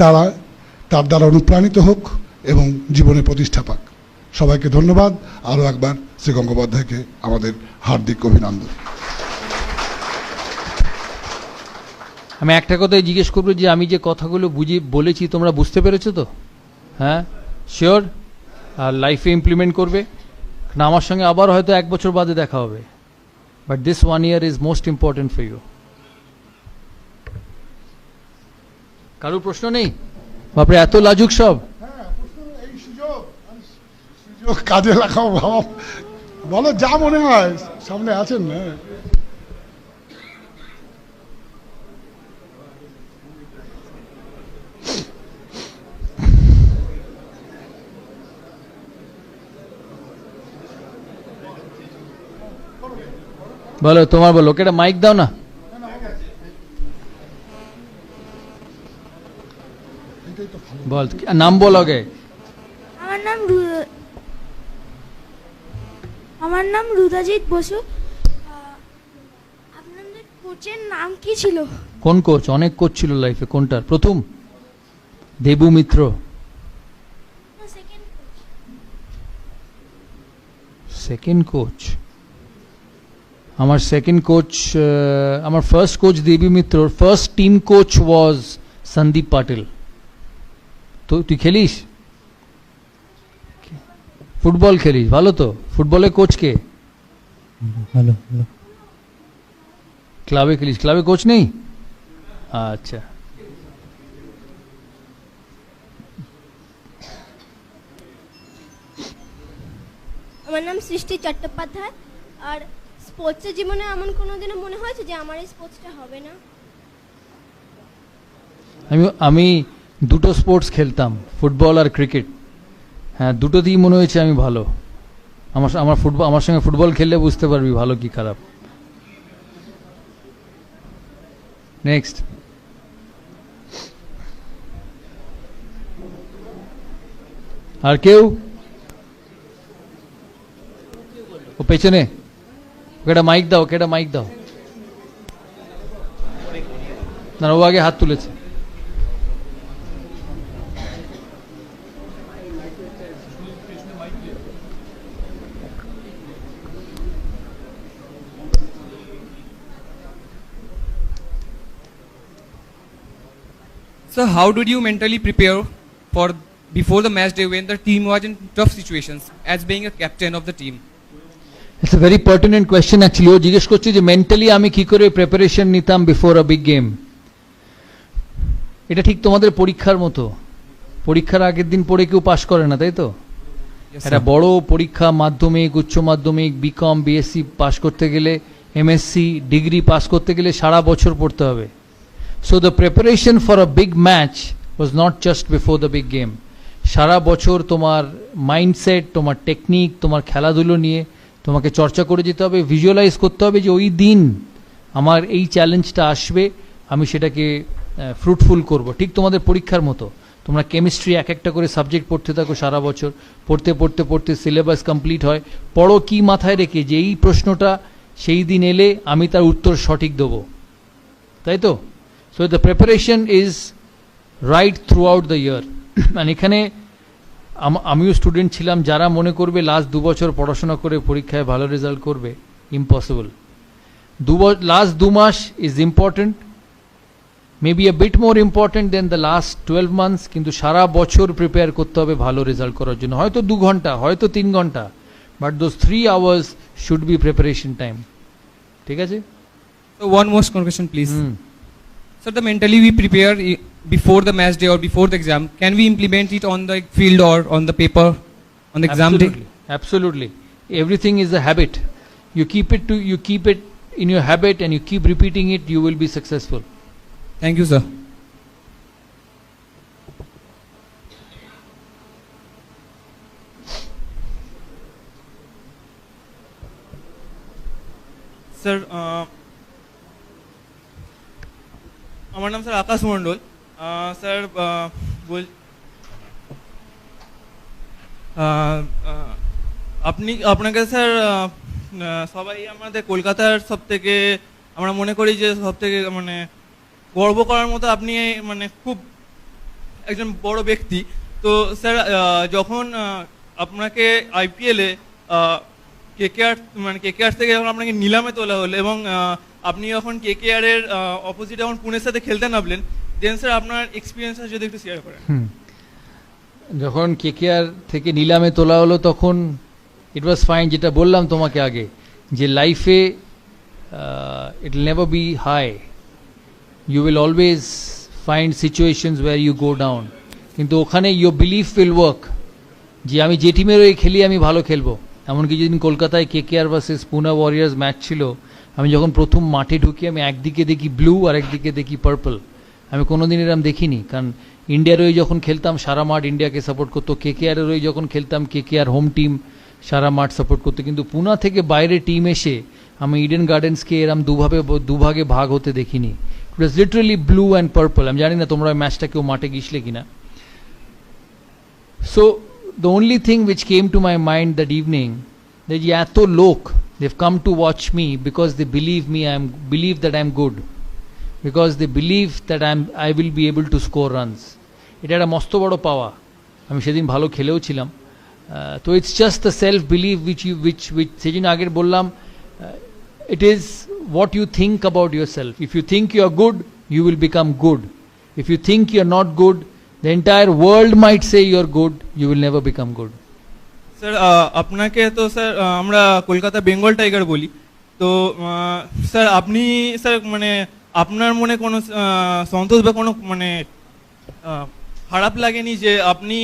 তারা তার দ্বারা অনুপ্রাণিত হোক এবং জীবনে প্রতিষ্ঠা পাক। সবাইকে ধন্যবাদ। আরও একবার শ্রী গঙ্গোপাধ্যায়কে আমাদের হার্দিক অভিনন্দন। আমি একটা কথাই জিজ্ঞেস করবো যে আমি যে কথাগুলো বলেছি তোমরা বুঝতে পেরেছো তো? হ্যাঁ, শিওর? আর লাইফে ইমপ্লিমেন্ট করবে না? আমার সঙ্গে আবার হয়তো 1 বছর বাদে দেখা হবে, but this 1 year is most important for you. কারোর প্রশ্ন নেই? বাপরে, এত লাজুক সব! কাজে লাগাও ভাব, বলো যা মনে হয়, সামনে আছেন না। বলো, তোমার বলো, ওকে একটা মাইক দাও না। বল, নাম বল আগে। আমার নাম রুদাজিৎ বসু। আপনাদের কোচের নাম কি ছিল? কোন কোচ? অনেক কোচ ছিল লাইফে। কোনটার প্রথম? দেবু মিত্র। Second coach? আমার সেকেন্ড কোচ, আমার first coach Debi Mitra. First team coach was Sandeep Patil. তো তুই খেলিস? ফুটবল খেলিস? ভালো তো। ফুটবলের কোচ কে? ভালো। ক্লাবে খেলিস? ক্লাবে কোচ নেই? আচ্ছা। আমার নাম সৃষ্টি চট্টোপাধ্যায়। আর স্পোর্টসের জীবনে এমন কোনোদিনও মনে হয়েছে যে আমার এই স্পোর্টসটা হবে না? আমি দুটো স্পোর্টস খেলতাম, ফুটবল আর ক্রিকেট। হ্যাঁ, দুটোতেই মনে হয়েছে আমি ভালো। আমার সঙ্গে ফুটবল খেললে বুঝতে পারবি ভালো কি খারাপ। নেক্সট। আর কেউ? ও পেছনে, ওকে একটা মাইক দাও, ওকে একটা মাইক দাও। না, ও আগে হাত তুলেছে। So how did you mentally prepare for before the match day when the team was in tough situations as being a captain of the team? It's a very pertinent question actually. ও জিজ্ঞেস করছে যে mentally আমি কি করে preparation নিতাম before a big game. এটা ঠিক তোমাদের পরীক্ষার মতো, পরীক্ষার আগের দিন পড়ে কেউ পাশ করে না, তাই তো? Yes, একটা sir. বড় পরীক্ষা, মাধ্যমিক, উচ্চ মাধ্যমিক, বিকম, বিএসসি পাস করতে গেলে, এমএসসি ডিগ্রি পাস করতে গেলে সারা বছর পড়তে হবে। So the preparation for a big match was not just before the big game. সারা বছর তোমার মাইন্ডসেট, তোমার টেকনিক, তোমার খেলাধুলো নিয়ে তোমাকে চর্চা করে যেতে হবে, ভিজুয়ালাইজ করতে হবে যে ওই দিন আমার এই চ্যালেঞ্জটা আসবে, আমি সেটাকে ফ্রুটফুল করব। ঠিক তোমাদের পরীক্ষার মতো। তোমরা কেমিস্ট্রি এক একটা করে সাবজেক্ট পড়তে থাকো সারা বছর, পড়তে পড়তে পড়তে সিলেবাস কমপ্লিট হয়, পড়ো কি মাথায় রেখে যে এই প্রশ্নটা সেই দিন এলে আমি তার উত্তর সঠিক দেবো, তাই তো? So the preparation is right through out the year. মানে এখানে আমিও স্টুডেন্ট ছিলাম, যারা মনে করবে লাস্ট 2 বছর পড়াশোনা করে পরীক্ষায় ভালো রেজাল্ট করবে, ইম্পসিবল। লাস্ট 2 মাস is important, maybe a bit more important than the last 12 months, কিন্তু সারা বছর প্রিপেয়ার করতে হবে ভালো রেজাল্ট করার জন্য। হয়তো 2 ঘন্টা, হয়তো 3 ঘন্টা, but those 3 hours should be preparation time। ঠিক আছে? So one more question, please. So the mentally we prepare before the match day or before the exam, can we implement it on the field or on the paper on the exam day? Absolutely. Everything is a habit. You keep it in your habit and you keep repeating it, you will be successful. Thank you, sir. Sir আমার নাম sir আকাশ মণ্ডল। Sir আপনাকে sir সবাই আমাদের কলকাতার সব থেকে আমরা মনে করি যে সব থেকে মানে গর্ব করার মতো আপনি মানে খুব একজন বড় ব্যক্তি। তো স্যার যখন আপনাকে আইপিএলে কেকেআর থেকে যখন আপনাকে নিলামে তোলা হলো এবং আপনি যখন কেকেআর এর অপোজিটে যখন পুনের সাথে খেলতে নামলেন, দেন স্যার আপনার এক্সপিরিয়েন্স যদি একটু শেয়ার করেন। যখন কেকেআর থেকে নিলামে তোলা হলো তখন ইট ওয়াজ ফাইন, যেটা বললাম তোমাকে আগে, যে লাইফে it will never be high, you will always find situations where you go down, কিন্তু ওখানে your belief will work যে আমি যে টিমের হয়ে খেলি আমি ভালো খেলবো। এমনকি যেদিন কলকাতায় কেকেআর ভার্সেস পুনা ওয়ারিয়ার্স ম্যাচ ছিল, আমি যখন প্রথম মাঠে ঢুকি আমি একদিকে দেখি ব্লু আর একদিকে দেখি পার্পল। আমি কোনোদিন এরকম দেখিনি, কারণ ইন্ডিয়ার হয়ে যখন খেলতাম সারা মাঠ ইন্ডিয়াকে সাপোর্ট করতো, কেকেআরের হয়ে যখন খেলতাম কেকেআর হোম টিম সারা মাঠ সাপোর্ট করতো। কিন্তু পুনা থেকে বাইরে টিম এসে আমি ইডেন গার্ডেন্সকে এরম দুভাগে ভাগ হতে দেখিনি। It was literally blue and purple. আমি জানি না তোমরা ম্যাচটা কেউ মাঠে গিয়েছিলে কিনা। So the only thing which came to my mind that evening, that এত লোক, they've come to watch me because they believe that I'm good, because they believe that I will be able to score runs. এটা একটা মস্ত বড় পাওয়া। আমি সেদিন ভালো খেলেও ছিলাম। তো it's just the self belief which সেদিন আগের বললাম, it is what you think about yourself. If you think you are good, you will become good. If you think you are not good, the entire world might say you are good, you will never become good. Sir আপনাকে তো sir আমরা Kolkata Bengal tiger বলি, তো sir আপনি sir মানে আপনার মনে কোনো সন্তোষ বা কোনো মানে খারাপ লাগেনি যে আপনি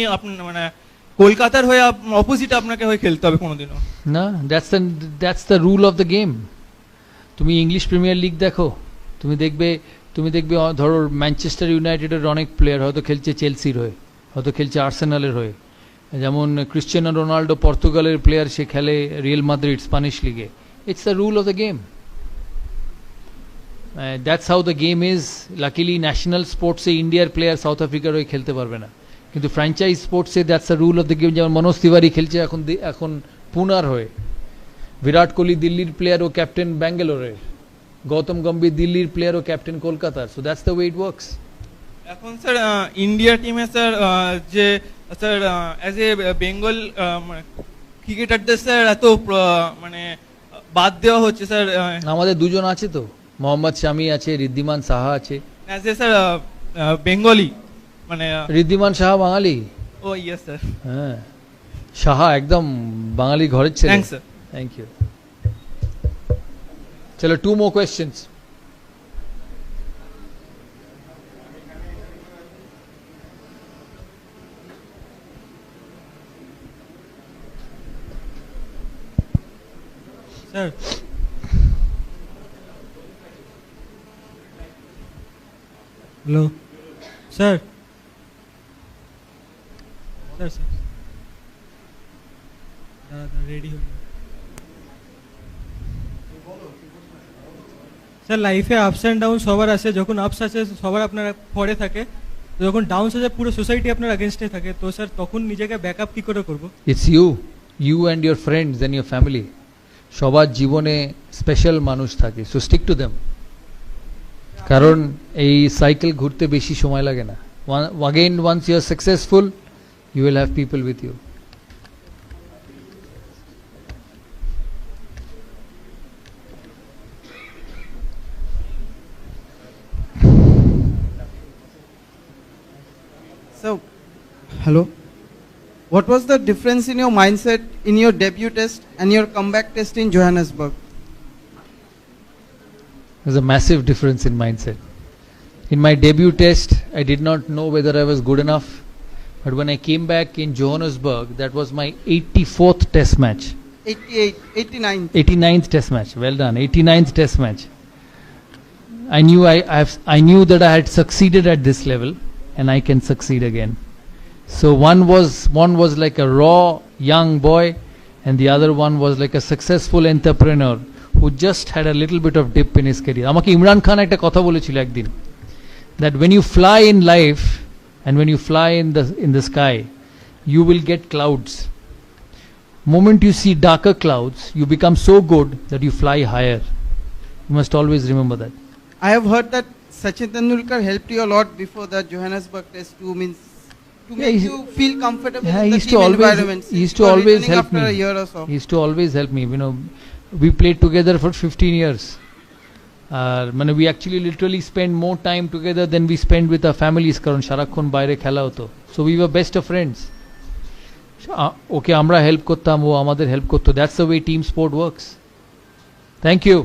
মানে কলকাতার হয়ে অপোজিট আপনাকে হয়ে খেলতে হবে কোনোদিনও? না, that's the rule of the game. তুমি ইংলিশ প্রিমিয়ার লিগ দেখো, তুমি দেখবে ধরো ম্যানচেস্টার ইউনাইটেডের অনেক প্লেয়ার হয়তো খেলছে চেলসির হয়ে, হয়তো খেলছে আর্সেনালের হয়ে। যেমন ক্রিশ্চিয়ানো রোনাল্ডো পর্তুগালের প্লেয়ার, সে খেলে রিয়েল মাদ্রিদ স্প্যানিশ লিগে। It's the rule of the game, that's how the game is. Luckily national স্পোর্টসে ইন্ডিয়ার প্লেয়ার সাউথ আফ্রিকার হয়ে খেলতে পারবে না, কিন্তু ফ্র্যাঞ্চাইজ স্পোর্টসে that's the rule of the game. যেমন মনোজ তিওয়ারি খেলছে এখন পুনার হয়ে, বিরাট কোহলি দিল্লির প্লেয়ার ও ক্যাপ্টেন ব্যাঙ্গালোরের, গৌতম গম্ভীর দিল্লির প্লেয়ার ও ক্যাপ্টেন কলকাতার। So that's the way it works. এখন স্যার ইন্ডিয়া টিমে স্যার যে স্যার অ্যাজ এ বেঙ্গল ক্রিকেটারদের স্যার এত মানে বাদ দেওয়া হচ্ছে স্যার। আমাদের দুজন আছে তো, মোহাম্মদ শামি আছে, ঋদ্ধিমান সাহা আছে। অ্যাজ এ স্যার বেঙ্গলি মানে ঋদ্ধিমান সাহা বাঙালি? ও ইয়েস স্যার। হ্যাঁ, সাহা একদম বাঙালি ঘরের ছেলে। Thanks sir. Thank you. চলো, 2 more questions. Sir hello sir sir sir ready হয়ে স্যার লাইফে আপস অ্যান্ড ডাউন সবার আসে, যখন আপস আসে সবার আপনার পরে থাকে, তো যখন ডাউনস আসে পুরো সোসাইটি আপনার আগেনস্টে থাকে, তো স্যার তখন নিজেকে ব্যাকআপ কি করে করবো? It's you and your friends and your family. সবার জীবনে স্পেশাল মানুষ থাকে, সো স্টিক টু দেম। কারণ এই সাইকেল ঘুরতে বেশি সময় লাগে না। Again, once you are successful, you will have people with you. So, hello. What was the difference in your mindset in your debut test and your comeback test in Johannesburg? There's a massive difference in mindset. In my debut test, I did not know whether I was good enough. But when I came back in Johannesburg, that was my 84th test match. 88, 89. 89th test match. Well done. 89th test match. I knew that I had succeeded at this level, and I can succeed again. So one was like a raw young boy, and the other one was like a successful entrepreneur who just had a little bit of dip in his career. আমাকে ইমরান খান একটা কথা বলেছিল একদিন, that when you fly in life and when you fly in the sky, you will get clouds. Moment you see darker clouds, you become so good that you fly higher. You must always remember that. I have heard that Sachin Tendulkar helped you a lot before the Johannesburg test to make you feel comfortable in the team environment. He used to always help after me. a year or so. He used to always help me. You know, we played together for 15 years. We actually literally spend more time together than we spend with our families. কারণ সারাক্ষণ বাইরে খেলা হতো. So we were best of friends. ওকে আমরা help করতাম, ও আমাদের help করতো. That's the way team sport works. Thank you.